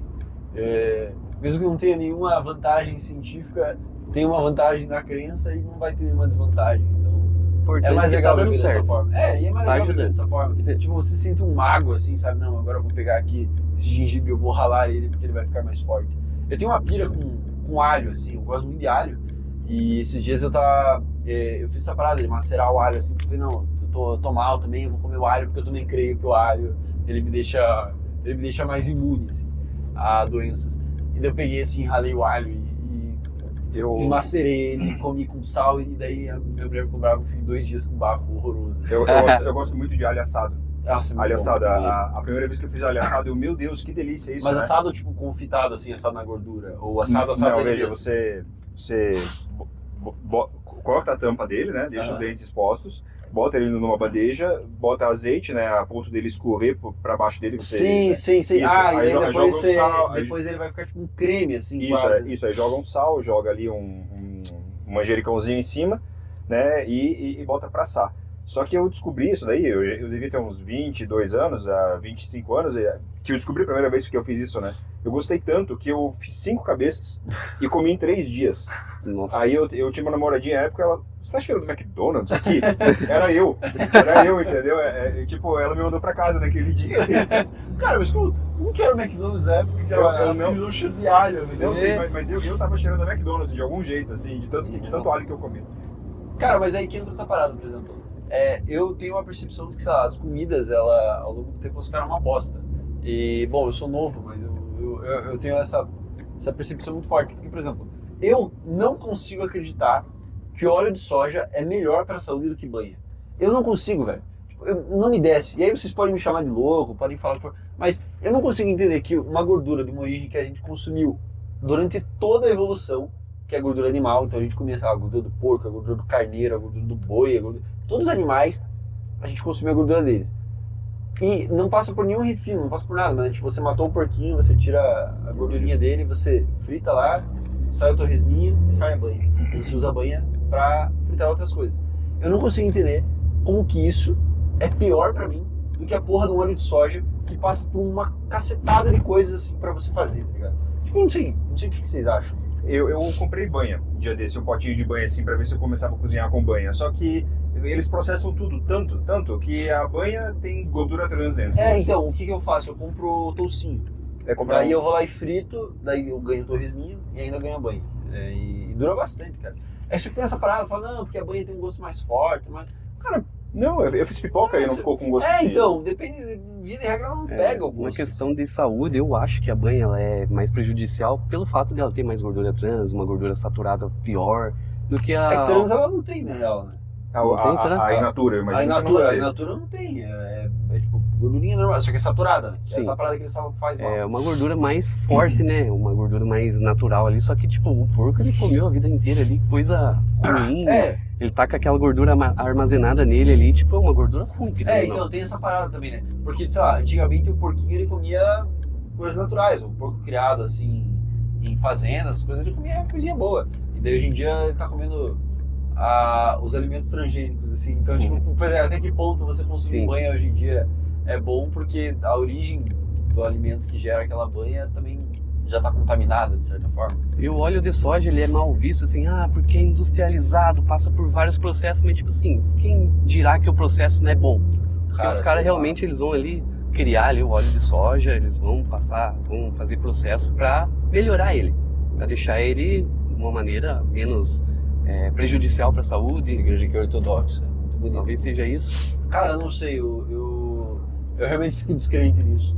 [SPEAKER 1] Mesmo que não tenha nenhuma vantagem científica, tem uma vantagem na crença e não vai ter nenhuma desvantagem. Então, é mais legal viver dessa forma. E é mais legal viver dessa forma. Tipo, você sente um mago, assim, sabe? Não, agora eu vou pegar aqui esse gengibre e eu vou ralar ele porque ele vai ficar mais forte. Eu tenho uma pira com alho, assim, eu gosto muito de alho. E esses dias eu fiz essa parada de macerar o alho, assim, porque eu falei, não, eu tô mal também, eu vou comer o alho porque eu também creio que o alho, ele me deixa mais imune, assim, a doenças. E daí eu peguei, assim, ralei o alho e macerei ele, comi com sal, e daí a minha mulher ficou brava, eu fiquei 2 dias com bafo horroroso. Assim.
[SPEAKER 3] Eu gosto muito de alho assado.
[SPEAKER 1] Nossa,
[SPEAKER 3] alho assado, a primeira vez que eu fiz alho assado, meu Deus, que delícia isso,
[SPEAKER 1] Mas
[SPEAKER 3] né?
[SPEAKER 1] assado, tipo, confitado, assim, assado na gordura? Ou assado
[SPEAKER 3] Não, veja, você corta a tampa dele, né? Deixa os dentes expostos, bota ele numa bandeja, bota azeite, né? A ponto dele escorrer pra baixo dele.
[SPEAKER 1] Sim.
[SPEAKER 3] Isso,
[SPEAKER 1] e aí depois,
[SPEAKER 3] sal,
[SPEAKER 1] depois ele vai ficar tipo um creme, assim.
[SPEAKER 3] Isso, aí joga um sal, joga ali um manjericãozinho em cima, né? E bota pra assar. Só que eu descobri isso daí, eu devia ter uns 22 anos, 25 anos, que eu descobri a primeira vez que eu fiz isso, né? Eu gostei tanto que eu fiz 5 cabeças e comi em 3 dias.
[SPEAKER 2] Nossa.
[SPEAKER 3] Aí eu tinha uma namoradinha na época, ela, você tá cheirando do McDonald's aqui? Era eu, entendeu? Tipo, ela me mandou pra casa naquele dia.
[SPEAKER 1] Cara, mas como que era o McDonald's na época? Ela me deu cheiro de alho.
[SPEAKER 3] Não sei, mas eu tava cheirando a McDonald's de algum jeito, assim, de tanto alho que eu comi.
[SPEAKER 1] Cara, mas aí que entra outra parada, por exemplo. Eu tenho uma percepção de que, sei lá, as comidas, ao longo do tempo, elas ficaram uma bosta. E, bom, eu sou novo, mas eu tenho essa percepção muito forte. Porque, por exemplo, eu não consigo acreditar que óleo de soja é melhor para a saúde do que banha. Eu não consigo, velho. Não me desce. E aí vocês podem me chamar de louco, podem falar que for, mas eu não consigo entender que uma gordura de uma origem que a gente consumiu durante toda a evolução, que é a gordura animal, então a gente comia, sei lá, a gordura do porco, a gordura do carneiro, a gordura do boi, todos os animais, a gente consumia a gordura deles. E não passa por nenhum refino, não passa por nada, mas tipo, você matou o porquinho, você tira a gordurinha dele, você frita lá, sai o torresminho e sai a banha. Você usa a banha pra fritar outras coisas. Eu não consigo entender como que isso é pior pra mim do que a porra de um óleo de soja que passa por uma cacetada de coisas assim pra você fazer, tá ligado? Tipo, não sei o que vocês acham.
[SPEAKER 3] Eu comprei banha, um dia desse, um potinho de banha assim, pra ver se eu começava a cozinhar com banha. Só que eles processam tudo tanto, que a banha tem gordura trans dentro.
[SPEAKER 1] Então, o que eu faço? Eu compro toucinho. Daí eu vou lá e frito, daí eu ganho torresminho e ainda ganho a banha. E dura bastante, cara. Isso que tem essa parada, fala, não, porque a banha tem um gosto mais forte, mas... Cara,
[SPEAKER 3] não, eu fiz pipoca e não ficou com gosto de...
[SPEAKER 1] então, depende, via de regra ela não pega o gosto.
[SPEAKER 2] Uma questão de saúde, eu acho que a banha ela é mais prejudicial pelo fato dela ter mais gordura trans, uma gordura saturada pior do que a...
[SPEAKER 1] Trans ela não tem, na real, né?
[SPEAKER 3] A in natura, eu imagino.
[SPEAKER 1] A in natura não tem. É tipo gordurinha normal, só que é saturada. Né? Essa parada que eles falam que faz mal.
[SPEAKER 2] É uma gordura mais forte, né? Uma gordura mais natural ali. Só que, tipo, o porco ele comeu a vida inteira ali, coisa ruim. Né? Ele tá com aquela gordura armazenada nele ali, tipo, é uma gordura ruim.
[SPEAKER 1] Então tem essa parada também, né? Porque, sei lá, antigamente o porquinho ele comia coisas naturais. O porco criado assim em fazendas, essas coisas, ele comia coisinha boa. E daí hoje em dia ele tá comendo os alimentos transgênicos, assim. Então, tipo, até que ponto você consumir banha hoje em dia é bom, porque a origem do alimento que gera aquela banha também já está contaminada, de certa forma.
[SPEAKER 2] E o óleo de soja, ele é mal visto, assim, porque é industrializado, passa por vários processos, mas, tipo assim, quem dirá que o processo não é bom? Porque os caras realmente, eles vão ali criar ali o óleo de soja, eles vão fazer processo para melhorar ele, para deixar ele de uma maneira menos prejudicial para a saúde.
[SPEAKER 1] Essa igreja que é ortodoxa, muito bonita.
[SPEAKER 2] Talvez seja isso.
[SPEAKER 1] Cara, eu não sei, eu realmente fico descrente nisso.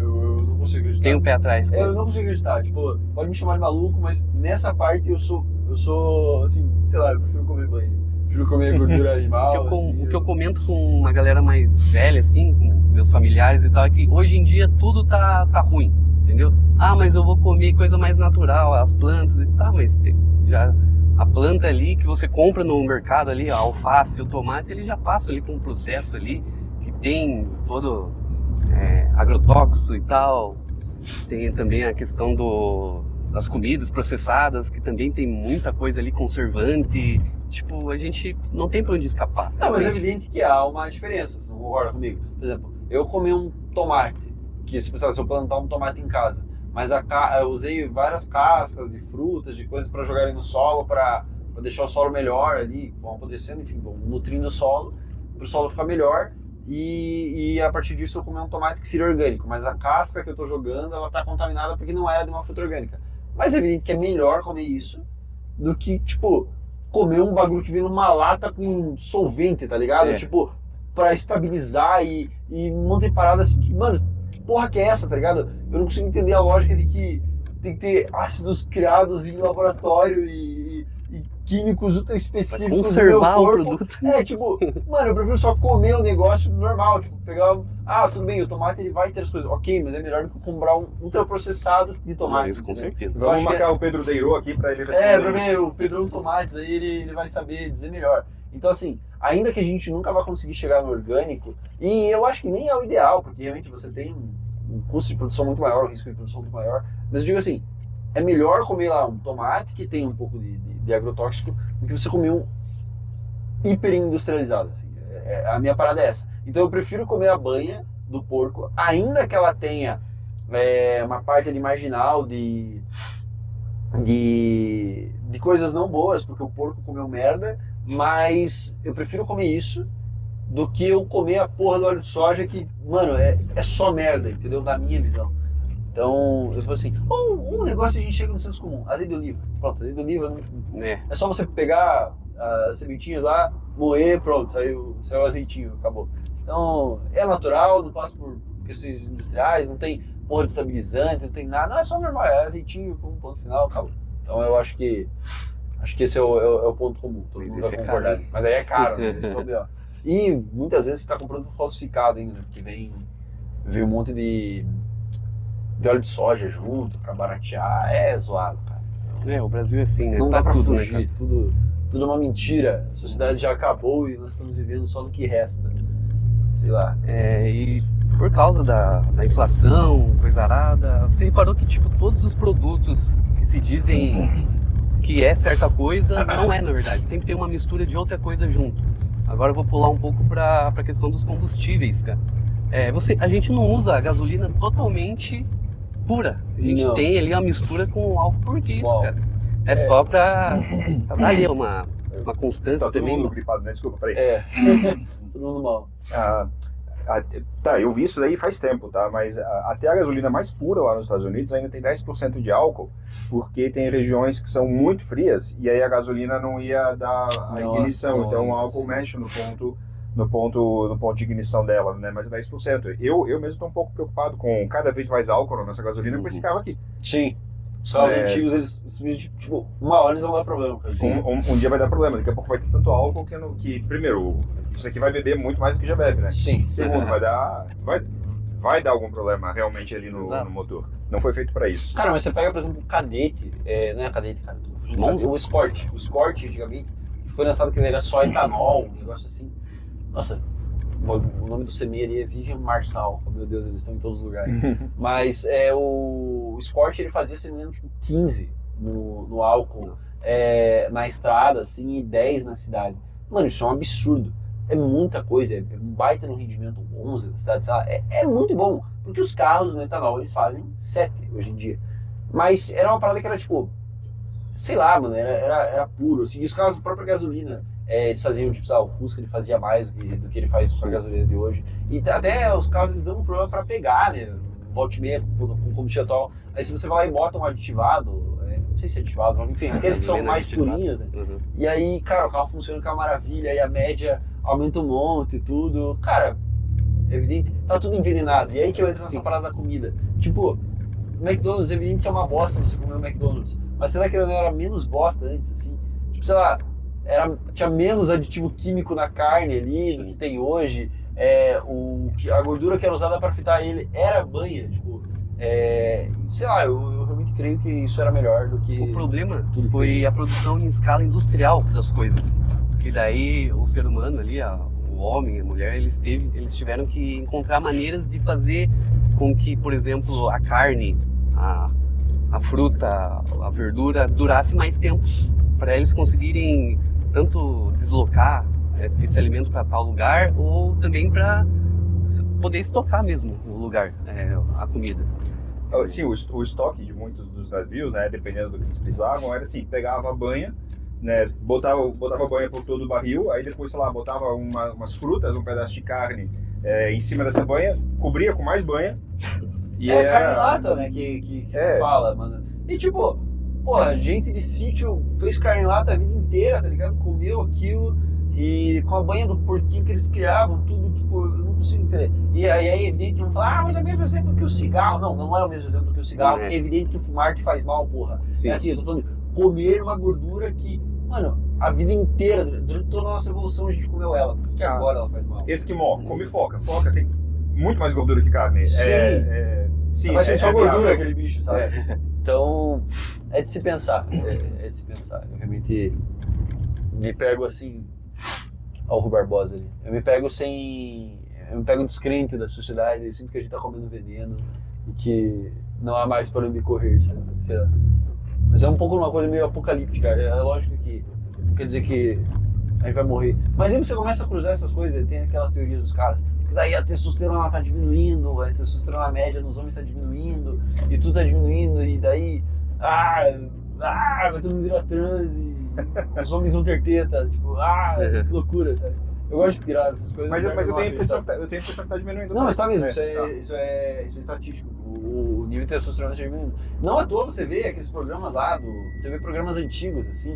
[SPEAKER 1] Eu não consigo acreditar.
[SPEAKER 2] Tem um pé atrás.
[SPEAKER 1] Eu não consigo acreditar. Tipo, pode me chamar de maluco, mas nessa parte eu sou assim, sei lá, eu prefiro comer banha. Prefiro comer gordura animal.
[SPEAKER 2] O que eu comento com uma galera mais velha, assim, com meus familiares e tal, é que hoje em dia tudo tá ruim, entendeu? Mas eu vou comer coisa mais natural, as plantas e tal, mas já a planta ali que você compra no mercado ali, a alface, o tomate, ele já passa ali por um processo ali que tem todo agrotóxico e tal. Tem também a questão das comidas processadas, que também tem muita coisa ali, conservante. Tipo, a gente não tem pra onde escapar.
[SPEAKER 1] Não, mas é evidente que há uma diferença, você não concorda comigo? Por exemplo, eu comi um tomate, que se eu plantar um tomate em casa, mas eu usei várias cascas de frutas, de coisas para jogarem no solo, para deixar o solo melhor ali, vão apodrecendo, enfim, vão nutrindo o solo, para o solo ficar melhor. E a partir disso eu comi um tomate que seria orgânico, mas a casca que eu tô jogando, ela tá contaminada porque não era de uma fruta orgânica. Mas é evidente que é melhor comer isso do que, tipo, comer um bagulho que vem numa lata com solvente, tá ligado? Tipo, pra estabilizar e um monte de parada assim, que, mano, que porra que é essa, tá ligado? Eu não consigo entender a lógica de que tem que ter ácidos criados em laboratório e químicos ultra específicos
[SPEAKER 2] do meu corpo.
[SPEAKER 1] O produto. Tipo, mano, eu prefiro só comer um negócio normal, tipo, pegar, tudo bem, o tomate ele vai ter as coisas, ok, mas é melhor do que comprar um ultraprocessado de tomate.
[SPEAKER 2] Isso, com certeza.
[SPEAKER 3] Vamos marcar o Pedro Deiro aqui pra ele responder.
[SPEAKER 1] Pra mim, o Pedrão Tomates aí, ele vai saber dizer melhor. Então, assim, ainda que a gente nunca vai conseguir chegar no orgânico, e eu acho que nem é o ideal, porque realmente você tem um custo de produção muito maior, um risco de produção muito maior, mas eu digo assim, é melhor comer lá um tomate que tem um pouco de agrotóxico do que você comer um hiper industrializado. Assim. A minha parada é essa. Então eu prefiro comer a banha do porco, ainda que ela tenha uma parte ali marginal de coisas não boas, porque o porco comeu merda, mas eu prefiro comer isso do que eu comer a porra do óleo de soja que, mano, é só merda, entendeu? Na minha visão. Então, eu falo assim, um negócio a gente chega no senso comum, azeite de oliva. Pronto, azeite de oliva é só você pegar as sementinhas lá, moer, pronto, saiu o azeitinho, acabou. Então, é natural, não passa por questões industriais, não tem porra de estabilizante, não tem nada, não, é só normal, é azeitinho, ponto final, acabou. Então eu acho que esse é o ponto comum, todo mundo vai concordar. Mas aí é caro, né? Esse é o problema. E muitas vezes você está comprando falsificado ainda, né? Porque vem um monte de óleo de soja junto pra baratear, é zoado, cara.
[SPEAKER 2] Então, o Brasil é assim, né?
[SPEAKER 1] Não dá pra
[SPEAKER 2] tudo,
[SPEAKER 1] fugir, né, tudo é uma mentira. A sociedade já acabou e nós estamos vivendo só do que resta. Sei lá.
[SPEAKER 2] E por causa da inflação, coisa arada, você reparou que, tipo, todos os produtos que se dizem que é certa coisa, não é, na verdade. Sempre tem uma mistura de outra coisa junto. Agora eu vou pular um pouco pra questão dos combustíveis, cara. A gente não usa a gasolina totalmente pura. A gente tem ali uma mistura com álcool, por que isso, cara? Só pra dar ali uma constância também.
[SPEAKER 3] Todo mundo gripado, né? Desculpa, peraí.
[SPEAKER 1] Todo mundo mal.
[SPEAKER 3] Tá, eu vi isso daí faz tempo, tá? Mas até a gasolina mais pura lá nos Estados Unidos ainda tem 10% de álcool, porque tem regiões que são muito frias e aí a gasolina não ia dar a ignição. Então o álcool mexe no ponto de ignição dela, né? Mas é 10%. Eu mesmo estou um pouco preocupado com cada vez mais álcool nessa gasolina com esse carro aqui.
[SPEAKER 1] Sim. Os carros antigos, eles, tipo, uma hora eles vão dar problema.
[SPEAKER 3] Um dia vai dar problema, daqui a pouco vai ter tanto álcool que primeiro, isso aqui vai beber muito mais do que já bebe, né?
[SPEAKER 1] Sim.
[SPEAKER 3] Segundo, vai dar algum problema realmente ali no motor. Não foi feito pra isso.
[SPEAKER 1] Cara, mas você pega, por exemplo, o Cadete, não é Cadete, cara, o Escort. O Escort, antigamente, que foi lançado que ele era só etanol, um negócio assim. Nossa, o nome do CMI ali é Vivian Marçal. Oh, meu Deus, eles estão em todos os lugares. Mas o Escort, ele fazia, se não me engano, tipo 15 no álcool na estrada, assim, e 10 na cidade. Mano, isso é um absurdo. É muita coisa, é um baita no rendimento 11 na cidade, sei lá, é muito bom. Porque os carros no etanol, eles fazem 7 hoje em dia. Mas era uma parada que era tipo, sei lá, mano, era puro, assim. E os carros, a própria gasolina, eles faziam, tipo, o Fusca, ele fazia mais do que ele faz com a gasolina de hoje. E até os carros, eles dão um problema pra pegar, né? Volte e meia com combustível atual. Aí se você vai lá e bota um aditivado, não sei se é aditivado, enfim, aqueles que são mais purinhos, né? Uhum. E aí, cara, o carro funciona com a maravilha, aí a média aumenta um monte e tudo. Cara, é evidente, tá tudo envenenado. E aí que eu entro nessa parada da comida. Tipo, o McDonald's, é evidente que é uma bosta você comer o McDonald's. Mas será que ele era menos bosta antes, assim? Tipo, sei lá, tinha menos aditivo químico na carne ali do que tem hoje. A gordura que era usada para fritar ele era banha, tipo, sei lá, eu realmente creio que isso era melhor do que...
[SPEAKER 2] O problema foi a produção em escala industrial das coisas, que daí o ser humano ali, o homem, a mulher, eles tiveram que encontrar maneiras de fazer com que, por exemplo, a carne, a fruta, a verdura durasse mais tempo, para eles conseguirem tanto deslocar esse alimento para tal lugar, ou também para poder estocar mesmo o lugar, a comida.
[SPEAKER 3] Assim, o estoque de muitos dos navios, né, dependendo do que eles precisavam, era assim, pegava a banha, né, botava a banha por todo o barril, aí depois, sei lá, botava umas frutas, um pedaço de carne em cima dessa banha, cobria com mais banha.
[SPEAKER 1] E carne lata, né, que se fala, mano. E tipo, porra, gente de sítio fez carne lata a vida inteira, tá ligado? Comeu aquilo. E com a banha do porquinho que eles criavam, tudo, tipo, eu não consigo entender. E aí é evidente que vão falar, mas é o mesmo exemplo que o cigarro. Não é o mesmo exemplo que o cigarro. É evidente que fumar te faz mal, porra. Sim. É assim, eu tô falando, comer uma gordura que, mano, a vida inteira, durante toda a nossa evolução, a gente comeu ela. Por que agora ela faz mal?
[SPEAKER 3] Esquimó, come foca. Foca tem muito mais gordura que carne.
[SPEAKER 1] Sim, mas só gordura aquele bicho, sabe? Então, é de se pensar. É de se pensar. Eu realmente me pego assim... Olha o Rui Barbosa ali. Eu me pego descrente da sociedade, eu sinto que a gente tá comendo veneno e que não há mais para onde correr, sabe? Sei lá. Mas é um pouco uma coisa meio apocalíptica. É lógico que não quer dizer que a gente vai morrer. Mas aí você começa a cruzar essas coisas, tem aquelas teorias dos caras. Que daí a testosterona tá diminuindo, a testosterona média nos homens tá diminuindo, e tudo tá diminuindo, e daí vai todo mundo virar trans e os homens vão ter tetas, tipo, que loucura, sabe? Eu gosto de pirar essas coisas.
[SPEAKER 3] Mas eu tenho a impressão que tá diminuindo.
[SPEAKER 1] Não, mas tá mesmo, isso é estatístico. O nível de testosterona está diminuindo. Não à toa você vê aqueles programas lá, você vê programas antigos, assim,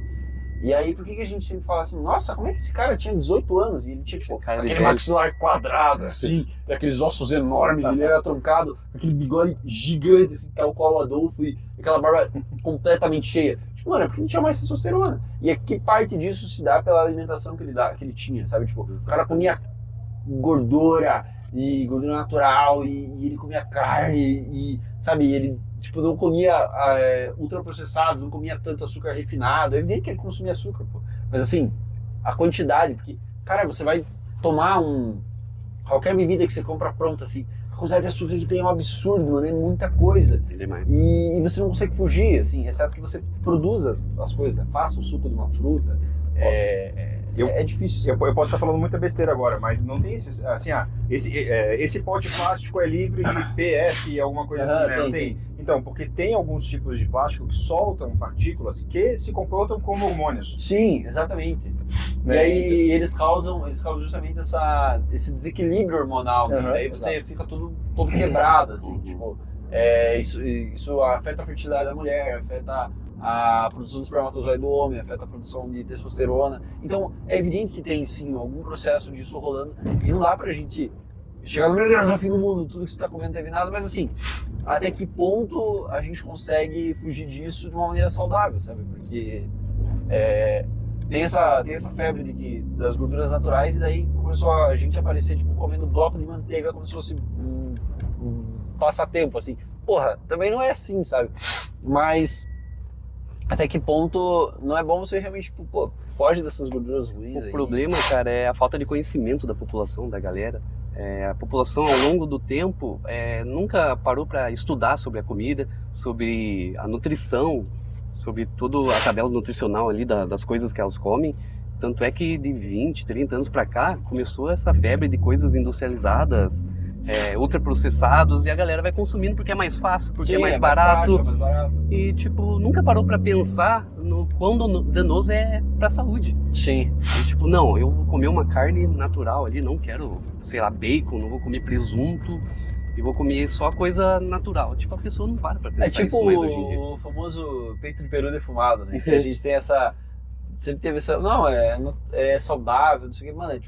[SPEAKER 1] e aí por que a gente sempre fala assim, nossa, como é que esse cara tinha 18 anos e ele tinha, tipo, aquele maxilar quadrado, assim, aqueles ossos enormes, ele era troncado, aquele bigode gigante, assim, tal qual o Adolfo, e aquela barba completamente cheia. Tipo, mano, é porque não tinha mais testosterona. E é que parte disso se dá pela alimentação que ele tinha, sabe? Tipo, o cara comia gordura natural, e ele comia carne, e sabe, ele tipo, não comia ultraprocessados, não comia tanto açúcar refinado. É evidente que ele consumia açúcar, pô. Mas assim, a quantidade, porque, cara, você vai tomar qualquer bebida que você compra pronta, assim, a quantidade de açúcar que tem é um absurdo, mano, é muita coisa. E você não consegue fugir, assim, exceto que você produza as coisas, né? Faça o suco de uma fruta. É difícil.
[SPEAKER 3] Eu posso estar falando muita besteira agora, mas não tem esse, assim, esse pote plástico é livre de PF, alguma coisa assim, né? Não tem. Então, porque tem alguns tipos de plástico que soltam partículas que se comportam como hormônios.
[SPEAKER 1] Sim, exatamente. Né? E aí eles causam justamente esse desequilíbrio hormonal, né? Daí você fica todo quebrado, assim, tipo, isso afeta a fertilidade da mulher, afeta a produção de espermatozoide do homem, afeta a produção de testosterona. Então, é evidente que tem, sim, algum processo disso rolando, e não dá pra gente chegar no meu Deus, é o fim do mundo, tudo que você tá comendo teve nada, mas assim, até que ponto a gente consegue fugir disso de uma maneira saudável, sabe? Porque tem essa febre das gorduras naturais, e daí começou a gente aparecer, tipo, comendo bloco de manteiga como se fosse um passatempo, assim. Porra, também não é assim, sabe? Mas até que ponto não é bom você realmente, tipo, pô, foge dessas gorduras ruins.
[SPEAKER 2] O problema, cara, é a falta de conhecimento da população, da galera. A população, ao longo do tempo, nunca parou para estudar sobre a comida, sobre a nutrição, sobre toda a tabela nutricional ali das coisas que elas comem. Tanto é que de 20, 30 anos para cá, começou essa febre de coisas industrializadas, ultraprocessados, e a galera vai consumindo porque é mais fácil, porque é mais barato.
[SPEAKER 1] Prático, é mais barato.
[SPEAKER 2] E, tipo, nunca parou para pensar no quão danoso é para a saúde.
[SPEAKER 1] Sim.
[SPEAKER 2] E, tipo, não, eu vou comer uma carne natural ali, não quero, sei lá, bacon, não vou comer presunto, e vou comer só coisa natural. Tipo, a pessoa não para pra pensar
[SPEAKER 1] tipo
[SPEAKER 2] isso mais hoje em dia.
[SPEAKER 1] o famoso peito de peru defumado, né? Que a gente tem sempre teve essa, não, é saudável, não sei o que, mano,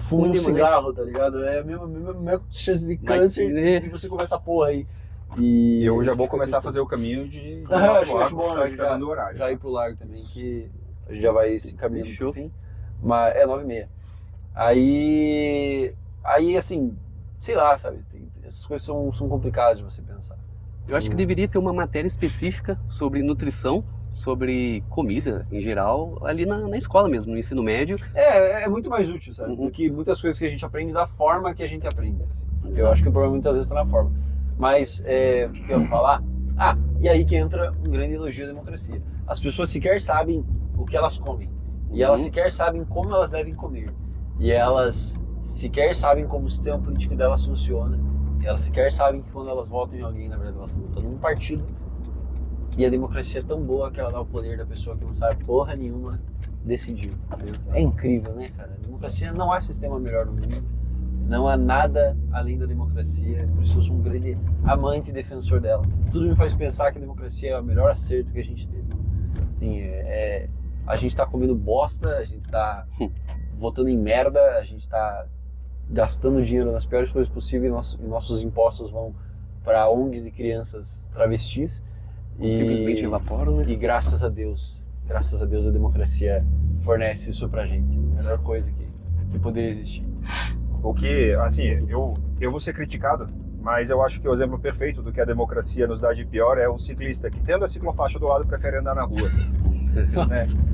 [SPEAKER 1] fuma um cigarro, tá ligado? É a mesma chance de câncer e você começa a porra aí. E
[SPEAKER 3] eu já vou começar a fazer o caminho de
[SPEAKER 1] acho bom,
[SPEAKER 3] que tá dando horário.
[SPEAKER 1] Já ir pro largo também, que a gente já vai se caminhando pro fim. Mas é 9h30. Aí assim, sei lá, sabe? Essas coisas são complicadas de você pensar.
[SPEAKER 2] Eu acho que deveria ter uma matéria específica sobre nutrição, sobre comida em geral, ali na escola mesmo, no ensino médio.
[SPEAKER 1] É muito mais útil, sabe? Do que muitas coisas que a gente aprende da forma que a gente aprende. Assim. Eu acho que o problema muitas vezes está na forma. Mas, o que eu vou falar? E aí que entra um grande elogio à democracia. As pessoas sequer sabem o que elas comem. E elas sequer sabem como elas devem comer. E elas sequer sabem como o sistema político delas funciona. E elas sequer sabem que quando elas votam em alguém, na verdade, elas estão votando num partido. E a democracia é tão boa que ela dá o poder da pessoa que não sabe porra nenhuma decidir. É incrível, né, cara? A democracia não há sistema melhor no mundo. Não há nada além da democracia. Por isso eu sou um grande amante e defensor dela. Tudo me faz pensar que a democracia é o melhor acerto que a gente teve. Assim, a gente tá comendo bosta, a gente tá votando em merda, a gente tá gastando dinheiro nas piores coisas possíveis e nossos impostos vão para ONGs de crianças travestis.
[SPEAKER 2] Simplesmente evaporam, né?
[SPEAKER 1] E graças a Deus a democracia fornece isso pra gente. A melhor coisa que poderia existir.
[SPEAKER 3] O que, assim, eu vou ser criticado, mas eu acho que o exemplo perfeito do que a democracia nos dá de pior é o ciclista que, tendo a ciclofaixa do lado, prefere andar na rua. Né?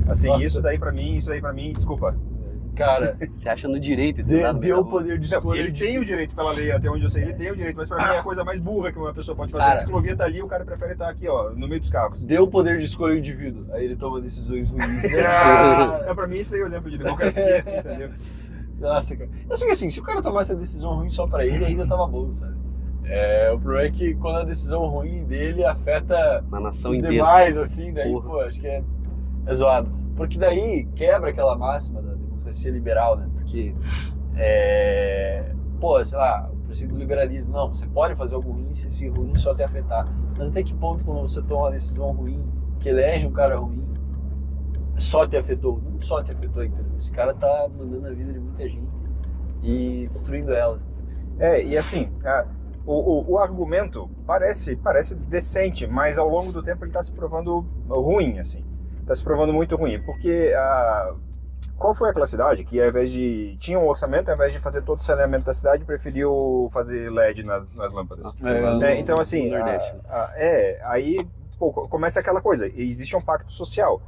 [SPEAKER 3] Assim,
[SPEAKER 1] Nossa.
[SPEAKER 3] isso daí pra mim, desculpa.
[SPEAKER 1] Cara,
[SPEAKER 2] você acha no direito de
[SPEAKER 1] deu o poder de escolha.
[SPEAKER 3] Ele tem o direito pela lei, até onde eu sei, ele tem o direito, mas pra mim é a coisa mais burra que uma pessoa pode fazer.
[SPEAKER 1] Cara,
[SPEAKER 3] a ciclovia tá ali, o cara prefere estar aqui, ó, no meio dos carros.
[SPEAKER 1] Deu o poder de escolha ao indivíduo, aí ele toma decisões ruins.
[SPEAKER 3] Pra mim isso aí é o exemplo de democracia, entendeu?
[SPEAKER 1] Nossa, cara. Eu sei que assim, se o cara tomasse a decisão ruim só pra ele, ainda tava bom, sabe? O problema é que quando a decisão ruim dele afeta
[SPEAKER 2] a nação
[SPEAKER 1] os
[SPEAKER 2] inteira.
[SPEAKER 1] demais, assim, daí, pô, acho que é zoado. Porque daí quebra aquela máxima da democracia liberal, né? Porque, sei lá, o princípio do liberalismo, não, você pode fazer algo ruim se esse ruim só te afetar. Mas até que ponto, quando você toma uma decisão ruim, que elege um cara ruim, só te afetou? Não só te afetou, entendeu? Esse cara tá mandando a vida de muita gente e destruindo ela.
[SPEAKER 3] E assim, o argumento parece decente, mas ao longo do tempo ele está se provando ruim, assim. Está se provando muito ruim, porque qual foi aquela cidade que, ao invés de... tinha um orçamento, ao invés de fazer todo o saneamento da cidade, preferiu fazer LED nas lâmpadas. Então, assim, aí começa aquela coisa, existe um pacto social.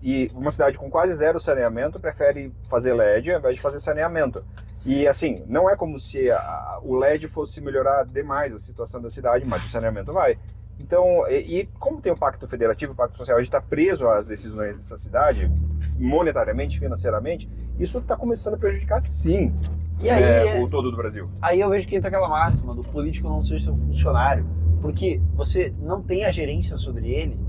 [SPEAKER 3] E uma cidade com quase zero saneamento prefere fazer LED ao invés de fazer saneamento. E assim, não é como se o LED fosse melhorar demais a situação da cidade, mas o saneamento vai. Então, e como tem o pacto federativo, o pacto social, a gente está preso às decisões dessa cidade, monetariamente, financeiramente, isso está começando a prejudicar, sim,
[SPEAKER 1] e aí,
[SPEAKER 3] o todo do Brasil.
[SPEAKER 1] Aí eu vejo que entra aquela máxima do político não ser seu funcionário, porque você não tem a gerência sobre ele,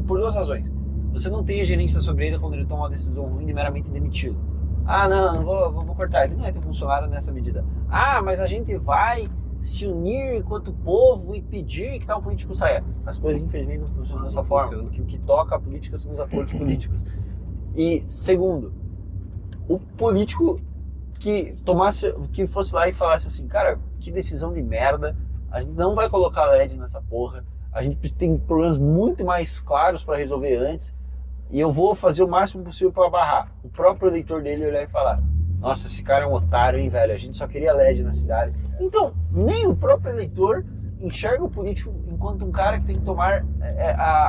[SPEAKER 1] por duas razões. Você não tem a gerência sobre ele quando ele toma uma decisão ruim de meramente demiti-lo. Não vou cortar, ele não é teu funcionário nessa medida. Mas a gente vai se unir enquanto povo e pedir que tal político saia. As coisas, infelizmente, não funcionam dessa forma, porque o que toca a política são os acordos políticos. E, segundo, o político que fosse lá e falasse assim, cara, que decisão de merda, a gente não vai colocar LED nessa porra, a gente tem problemas muito mais claros para resolver antes, e eu vou fazer o máximo possível para barrar. O próprio eleitor dele olhar e falar, nossa, esse cara é um otário, hein, velho, a gente só queria LED na cidade. Então, nem o próprio eleitor enxerga o político enquanto um cara que tem que tomar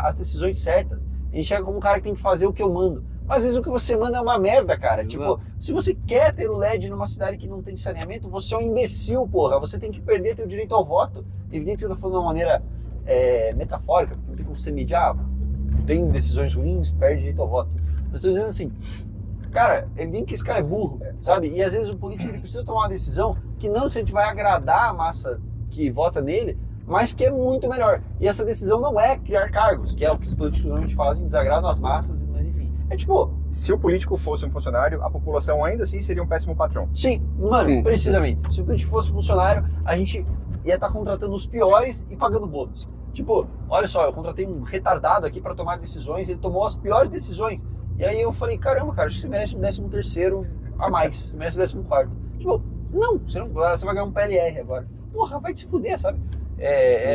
[SPEAKER 1] as decisões certas. Ele enxerga como um cara que tem que fazer o que eu mando. Às vezes o que você manda é uma merda, cara. Tipo, se você quer ter o LED numa cidade que não tem saneamento, você é um imbecil, porra. Você tem que perder teu direito ao voto. Evidente que eu tô falando de uma maneira metafórica, porque não tem como você medir, tem decisões ruins, perde direito ao voto. Mas estou dizendo assim, cara, é evidente que esse cara é burro, sabe? E às vezes o político ele precisa tomar uma decisão que não se a gente vai agradar a massa que vota nele, mas que é muito melhor. E essa decisão não é criar cargos, que é o que os políticos normalmente fazem, desagradam as massas, mas enfim. É tipo,
[SPEAKER 3] se o político fosse um funcionário, a população ainda assim seria um péssimo patrão.
[SPEAKER 1] Sim, mano, precisamente. Se o político fosse funcionário, a gente ia estar contratando os piores e pagando bônus. Tipo, olha só, eu contratei um retardado aqui para tomar decisões, ele tomou as piores decisões. E aí eu falei, caramba, cara, acho que você merece um 13º a mais, você merece um 14º. Tipo, não, você vai ganhar um PLR agora. Porra, vai te fuder, sabe?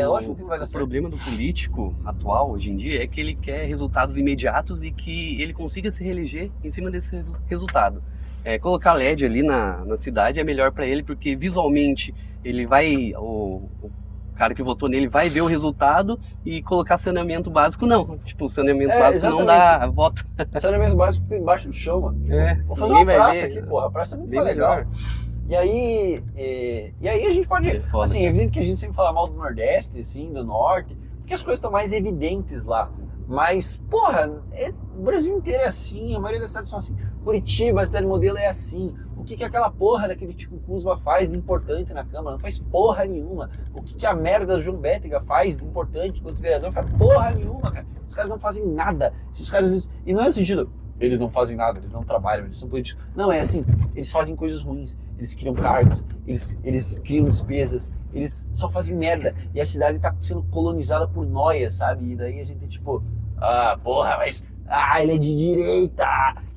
[SPEAKER 1] Lógico que não vai dar certo.
[SPEAKER 2] O problema do político atual, hoje em dia, é que ele quer resultados imediatos e que ele consiga se reeleger em cima desse resultado. Colocar LED ali na cidade é melhor para ele, porque visualmente ele vai... O cara que votou nele vai ver o resultado e colocar saneamento básico, não. Tipo, saneamento básico exatamente. Não dá voto.
[SPEAKER 1] Saneamento básico fica embaixo do chão, mano. Tipo, vou fazer uma praça aqui, porra. A praça é muito legal. E aí a gente pode... Assim, é evidente que a gente sempre fala mal do Nordeste, assim, do Norte, porque as coisas estão mais evidentes lá. Mas, porra, o Brasil inteiro é assim, a maioria das cidades são assim. Curitiba, a cidade modelo é assim. O que aquela porra daquele Tico Kuzma faz de importante na Câmara? Não faz porra nenhuma. O que a merda do João Bétega faz de importante enquanto vereador? Não faz porra nenhuma, cara. Os caras não fazem nada. Esses caras... E não é no sentido... Eles não fazem nada, eles não trabalham, eles são políticos. Não, é assim, eles fazem coisas ruins, eles criam cargos, eles criam despesas, eles só fazem merda. E a cidade tá sendo colonizada por nóia, sabe? E daí a gente tipo, porra, mas... ele é de direita!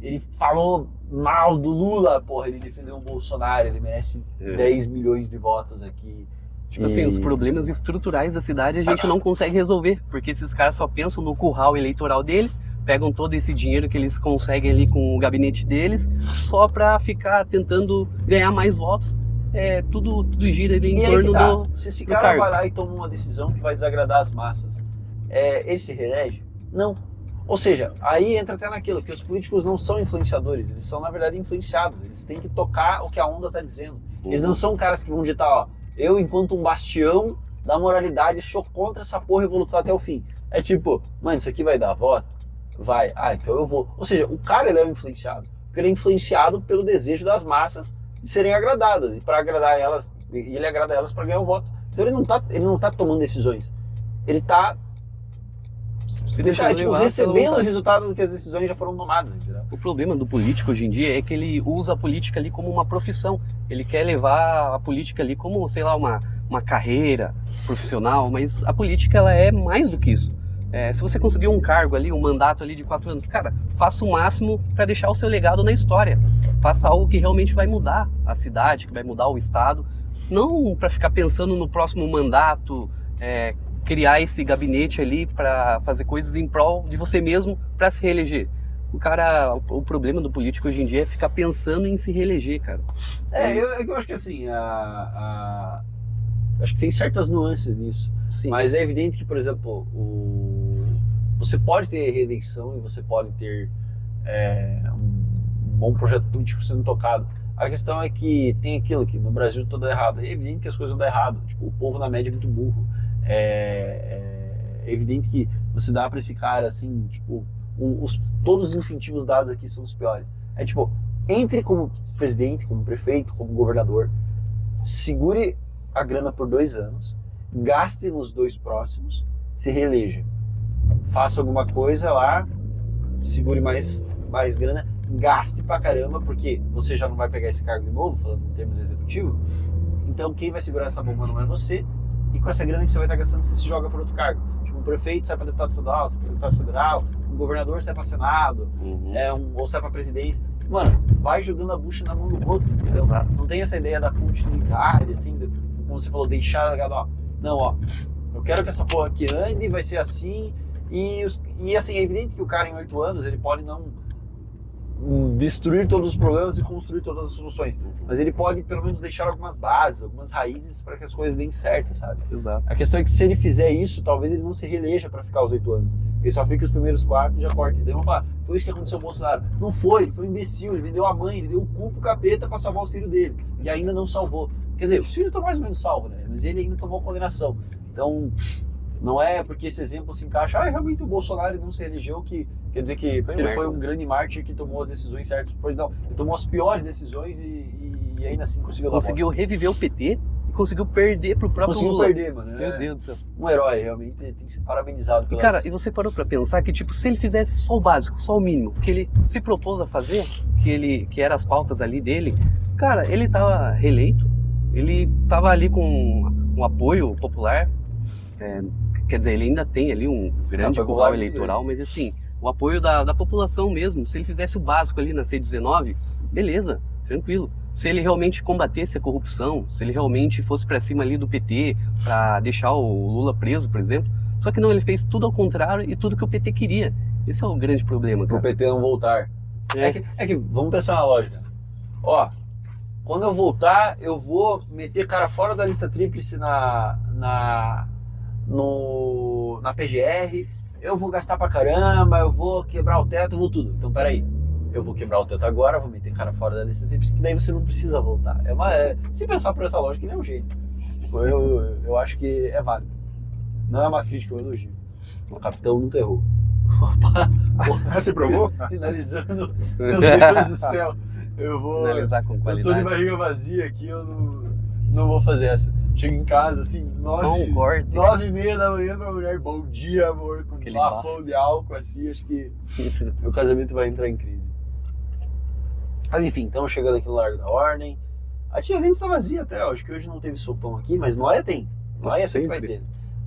[SPEAKER 1] Ele falou mal do Lula, porra, ele defendeu o Bolsonaro, ele merece 10 milhões de votos aqui.
[SPEAKER 2] Tipo assim, os problemas estruturais da cidade a gente não consegue resolver, porque esses caras só pensam no curral eleitoral deles, pegam todo esse dinheiro que eles conseguem ali com o gabinete deles, só pra ficar tentando ganhar mais votos. Tudo gira ali em torno do
[SPEAKER 1] Se esse cara vai lá e toma uma decisão que vai desagradar as massas, ele se reelege? Não. Ou seja, aí entra até naquilo, que os políticos não são influenciadores, eles são na verdade influenciados, eles têm que tocar o que a onda tá dizendo. Eles não são caras que vão ditar, eu enquanto um bastião da moralidade sou contra essa porra e vou lutar até o fim. É tipo, mano, isso aqui vai dar voto? Vai, então eu vou. Ou seja, o cara ele é influenciado, porque ele é influenciado pelo desejo das massas de serem agradadas, e para agradar elas, ele agrada elas para ganhar o voto. Então ele não tá tomando decisões, ele tá recebendo o resultado do que as decisões já foram tomadas, entendeu?
[SPEAKER 2] O problema do político hoje em dia é que ele usa a política ali como uma profissão. Ele quer levar a política ali como, sei lá, uma carreira profissional, mas a política ela é mais do que isso. Se você conseguir um cargo ali, um mandato ali de 4 anos, cara, faça o máximo para deixar o seu legado na história. Faça algo que realmente vai mudar a cidade, que vai mudar o estado. Não para ficar pensando no próximo mandato, criar esse gabinete ali para fazer coisas em prol de você mesmo para se reeleger. O problema do político hoje em dia é ficar pensando em se reeleger, cara.
[SPEAKER 1] Eu acho que assim, acho que tem certas nuances nisso. Sim. Mas é evidente que, por exemplo, você pode ter reeleição e você pode ter um bom projeto político sendo tocado. A questão é que tem aquilo que no Brasil tudo é errado. É evidente que as coisas dão errado. Tipo, o povo na média é muito burro. É evidente que você dá para esse cara assim, tipo, todos os incentivos dados aqui são os piores. É tipo, entre como presidente, como prefeito, como governador, segure a grana por 2 anos, gaste nos 2 próximos, se reeleja. Faça alguma coisa lá, segure mais grana, gaste pra caramba, porque você já não vai pegar esse cargo de novo, falando em termos executivos. Então quem vai segurar essa bomba não é você, e com essa grana que você vai estar gastando, você se joga para outro cargo. Tipo, um prefeito sai para deputado estadual, sai para deputado federal, um governador sai para senado, ou sai para presidência. Mano, vai jogando a bucha na mão do outro, entendeu? Não tem essa ideia da continuidade, assim, como você falou, deixar legado, ó. Não, ó, eu quero que essa porra aqui ande, vai ser assim. E assim, é evidente que o cara em 8 anos, ele pode não destruir todos os problemas e construir todas as soluções. Mas ele pode, pelo menos, deixar algumas bases, algumas raízes para que as coisas deem certo, sabe?
[SPEAKER 2] Exato.
[SPEAKER 1] A questão é que se ele fizer isso, talvez ele não se reeleja para ficar os 8 anos. Ele só fica os primeiros 4 e já corta. Daí vão falar, foi isso que aconteceu com o Bolsonaro. Não foi, ele foi um imbecil, ele vendeu a mãe, ele deu o cu pro capeta para salvar o filho dele. E ainda não salvou. Quer dizer, os filhos estão mais ou menos salvos, né? Mas ele ainda tomou condenação. Então, não é porque esse exemplo se encaixa, realmente o Bolsonaro não se reelegeu, que quer dizer que ele foi um grande mártir que tomou as decisões certas. Pois não, ele tomou as piores decisões e ainda assim conseguiu
[SPEAKER 2] reviver o PT e conseguiu perder pro próprio Lula.
[SPEAKER 1] Conseguiu perder, mano.
[SPEAKER 2] Meu Deus do céu.
[SPEAKER 1] Um herói, realmente tem que ser parabenizado pelas...
[SPEAKER 2] Cara, e você parou pra pensar que, tipo, se ele fizesse só o básico, só o mínimo, que ele se propôs a fazer, que eram as pautas ali dele, cara, ele tava reeleito, ele tava ali com um apoio popular, quer dizer, ele ainda tem ali um grande apoio eleitoral, mas assim, o apoio da população mesmo, se ele fizesse o básico ali na C19, beleza, tranquilo. Se ele realmente combatesse a corrupção, se ele realmente fosse pra cima ali do PT, pra deixar o Lula preso, por exemplo, só que não, ele fez tudo ao contrário e tudo que o PT queria. Esse é o grande problema, cara.
[SPEAKER 1] Pro PT não voltar. É que vamos pensar na lógica. Ó, quando eu voltar, eu vou meter cara fora da lista tríplice na PGR, eu vou gastar pra caramba, eu vou quebrar o teto, eu vou tudo. Então, peraí, eu vou quebrar o teto agora, vou meter cara fora da lista tríplice, que daí você não precisa voltar. Se pensar por essa lógica, não é um jeito. Eu acho que é válido. Não é uma crítica, é um elogio. O capitão nunca errou.
[SPEAKER 3] Você provou?
[SPEAKER 1] Finalizando, meu Deus do céu. Eu vou
[SPEAKER 2] finalizar com qualidade.
[SPEAKER 1] Eu tô de barriga vazia aqui, eu não vou fazer essa. Chego em casa, assim, 9h30 da manhã pra mulher, bom dia, amor, com um bafão de álcool, assim, acho que meu casamento vai entrar em crise. Mas enfim, estamos chegando aqui no Largo da Ordem. A Tiradentes tá vazia até, acho que hoje não teve sopão aqui, mas Noia tem. Noia sempre vai ter.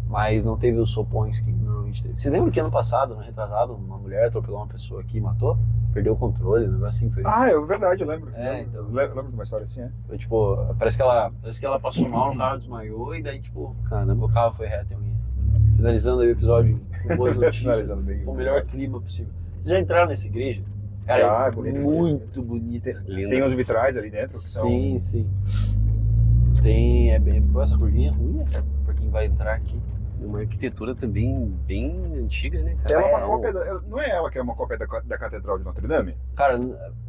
[SPEAKER 1] Mas não teve os sopões que normalmente teve. Vocês lembram que ano passado, no retrasado, uma mulher atropelou uma pessoa aqui e matou? Perdeu o controle, um negócio assim foi.
[SPEAKER 3] Ah, é verdade, eu lembro.
[SPEAKER 1] Então.
[SPEAKER 3] Lembro de uma história assim,
[SPEAKER 1] Foi tipo, parece que ela passou mal, o carro desmaiou e daí, tipo, caramba, o carro foi reto em mim. Finalizando aí o episódio com boas notícias, com o melhor clima possível. Vocês já entraram nessa igreja? Cara,
[SPEAKER 3] já, é bonito,
[SPEAKER 1] muito bonita.
[SPEAKER 3] Tem uns vitrais ali dentro que
[SPEAKER 1] sim, são... sim. Tem, essa curvinha é ruim, né, cara, pra quem vai entrar aqui.
[SPEAKER 2] Uma arquitetura também bem antiga, né, cara?
[SPEAKER 3] Ela é uma cópia não é ela que é uma cópia da Catedral de Notre Dame?
[SPEAKER 1] Cara,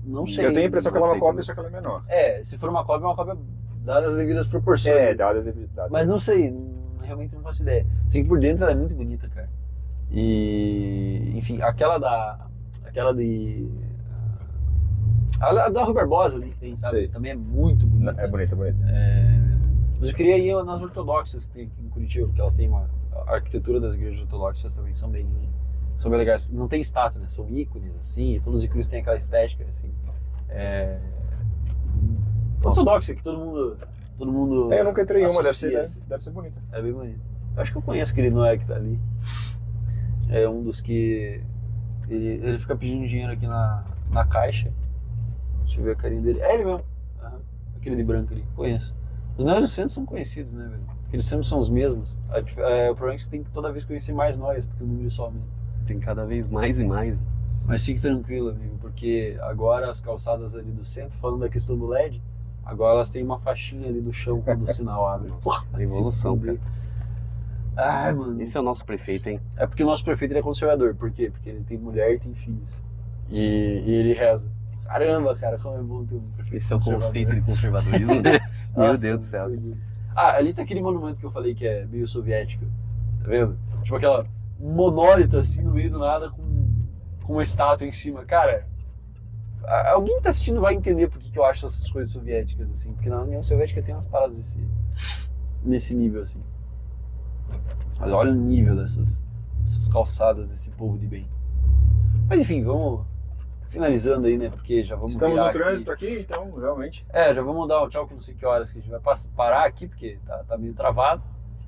[SPEAKER 1] não sei.
[SPEAKER 3] Eu tenho a impressão que ela é uma cópia, só que ela é menor.
[SPEAKER 1] Se for uma cópia dadas as devidas proporções.
[SPEAKER 3] Dadas as devidas.
[SPEAKER 1] Mas não sei, realmente não faço ideia. Assim que por dentro ela é muito bonita, cara. E, enfim, aquela de... A da Rui Barbosa ali que tem, sabe? Sei. Também é muito bonita.
[SPEAKER 3] É bonita.
[SPEAKER 1] Mas eu queria ir nas ortodoxas que tem aqui em Curitiba, porque elas têm a arquitetura das igrejas ortodoxas também são bem legais. Não tem estátua, né? São ícones, assim, e todos os ícones têm aquela estética, assim. Ortodoxa, que todo mundo
[SPEAKER 3] eu nunca entrei em uma,
[SPEAKER 1] associa,
[SPEAKER 3] deve ser bonita.
[SPEAKER 1] É bem bonita. Eu acho que eu conheço aquele Noé que tá ali. É um dos que... Ele fica pedindo dinheiro aqui na caixa. Deixa eu ver a carinha dele. É ele mesmo. Aquele de branco ali. Conheço. Os Noés do centro são conhecidos, né, velho? Porque eles sempre são os mesmos. O problema é que você tem que toda vez conhecer mais Noés, porque o número sobe.
[SPEAKER 2] Tem cada vez mais e mais.
[SPEAKER 1] Mas fique tranquilo, amigo, porque agora as calçadas ali do centro, falando da questão do LED, agora elas têm uma faixinha ali no chão quando o sinal abre.
[SPEAKER 2] A evolução, cara.
[SPEAKER 1] Ai, mano.
[SPEAKER 2] Esse é o nosso prefeito, hein?
[SPEAKER 1] É porque o nosso prefeito ele é conservador. Por quê? Porque ele tem mulher e tem filhos. E ele reza. Caramba, cara, como é bom ter um prefeito.
[SPEAKER 2] Esse é o conceito de conservadorismo, né? Meu Deus do céu.
[SPEAKER 1] Ali tá aquele monumento que eu falei que é meio soviético. Tá vendo? Tipo aquela monólito assim no meio do nada com uma estátua em cima. Cara, alguém que tá assistindo vai entender por que eu acho essas coisas soviéticas assim. Porque na União Soviética tem umas paradas nesse nível assim. Mas olha o nível dessas calçadas desse povo de bem. Mas enfim, vamos finalizando aí, né? Porque já vamos
[SPEAKER 3] Estamos no trânsito aqui, então, realmente.
[SPEAKER 1] Já vamos dar um tchau com não sei que horas que a gente vai parar aqui, porque tá meio travado.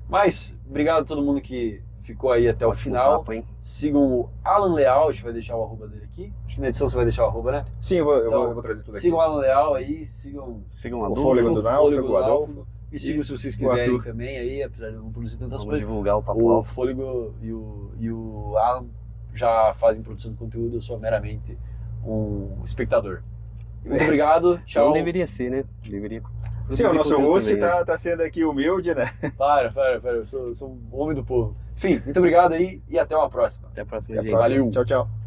[SPEAKER 1] Mas, obrigado a todo mundo que ficou aí até o
[SPEAKER 2] Ótimo
[SPEAKER 1] final.
[SPEAKER 2] papo, hein?
[SPEAKER 1] Sigam o Alan Leal, a gente vai deixar o arroba dele aqui. Acho que na edição você vai deixar o arroba, né?
[SPEAKER 3] Sim, eu vou
[SPEAKER 1] Então,
[SPEAKER 3] trazer tudo aqui.
[SPEAKER 1] Sigam o Alan Leal aí, sigam
[SPEAKER 2] Sigam
[SPEAKER 3] O
[SPEAKER 2] Adolfo.
[SPEAKER 3] Fôlego do Náufrago,
[SPEAKER 1] Fôlego
[SPEAKER 3] o Adolfo.
[SPEAKER 1] E sigam se vocês
[SPEAKER 3] o
[SPEAKER 1] quiserem
[SPEAKER 3] Arthur.
[SPEAKER 1] também aí, apesar de eu não produzir tantas
[SPEAKER 2] Vamos
[SPEAKER 1] coisas.
[SPEAKER 2] divulgar o papo
[SPEAKER 1] O
[SPEAKER 2] alto.
[SPEAKER 1] Fôlego e o Alan já fazem produção de conteúdo, eu sou meramente um espectador. Muito obrigado, tchau.
[SPEAKER 2] Não deveria ser, né? Deveria.
[SPEAKER 3] Sim, o nosso
[SPEAKER 2] conteúdo
[SPEAKER 3] host
[SPEAKER 2] também, né?
[SPEAKER 3] tá sendo aqui humilde, né?
[SPEAKER 1] Para, eu sou um homem do povo. Enfim, muito obrigado aí e até uma próxima.
[SPEAKER 2] Até a próxima,
[SPEAKER 3] Até a
[SPEAKER 2] gente.
[SPEAKER 3] próxima.
[SPEAKER 1] Valeu.
[SPEAKER 3] Tchau, tchau.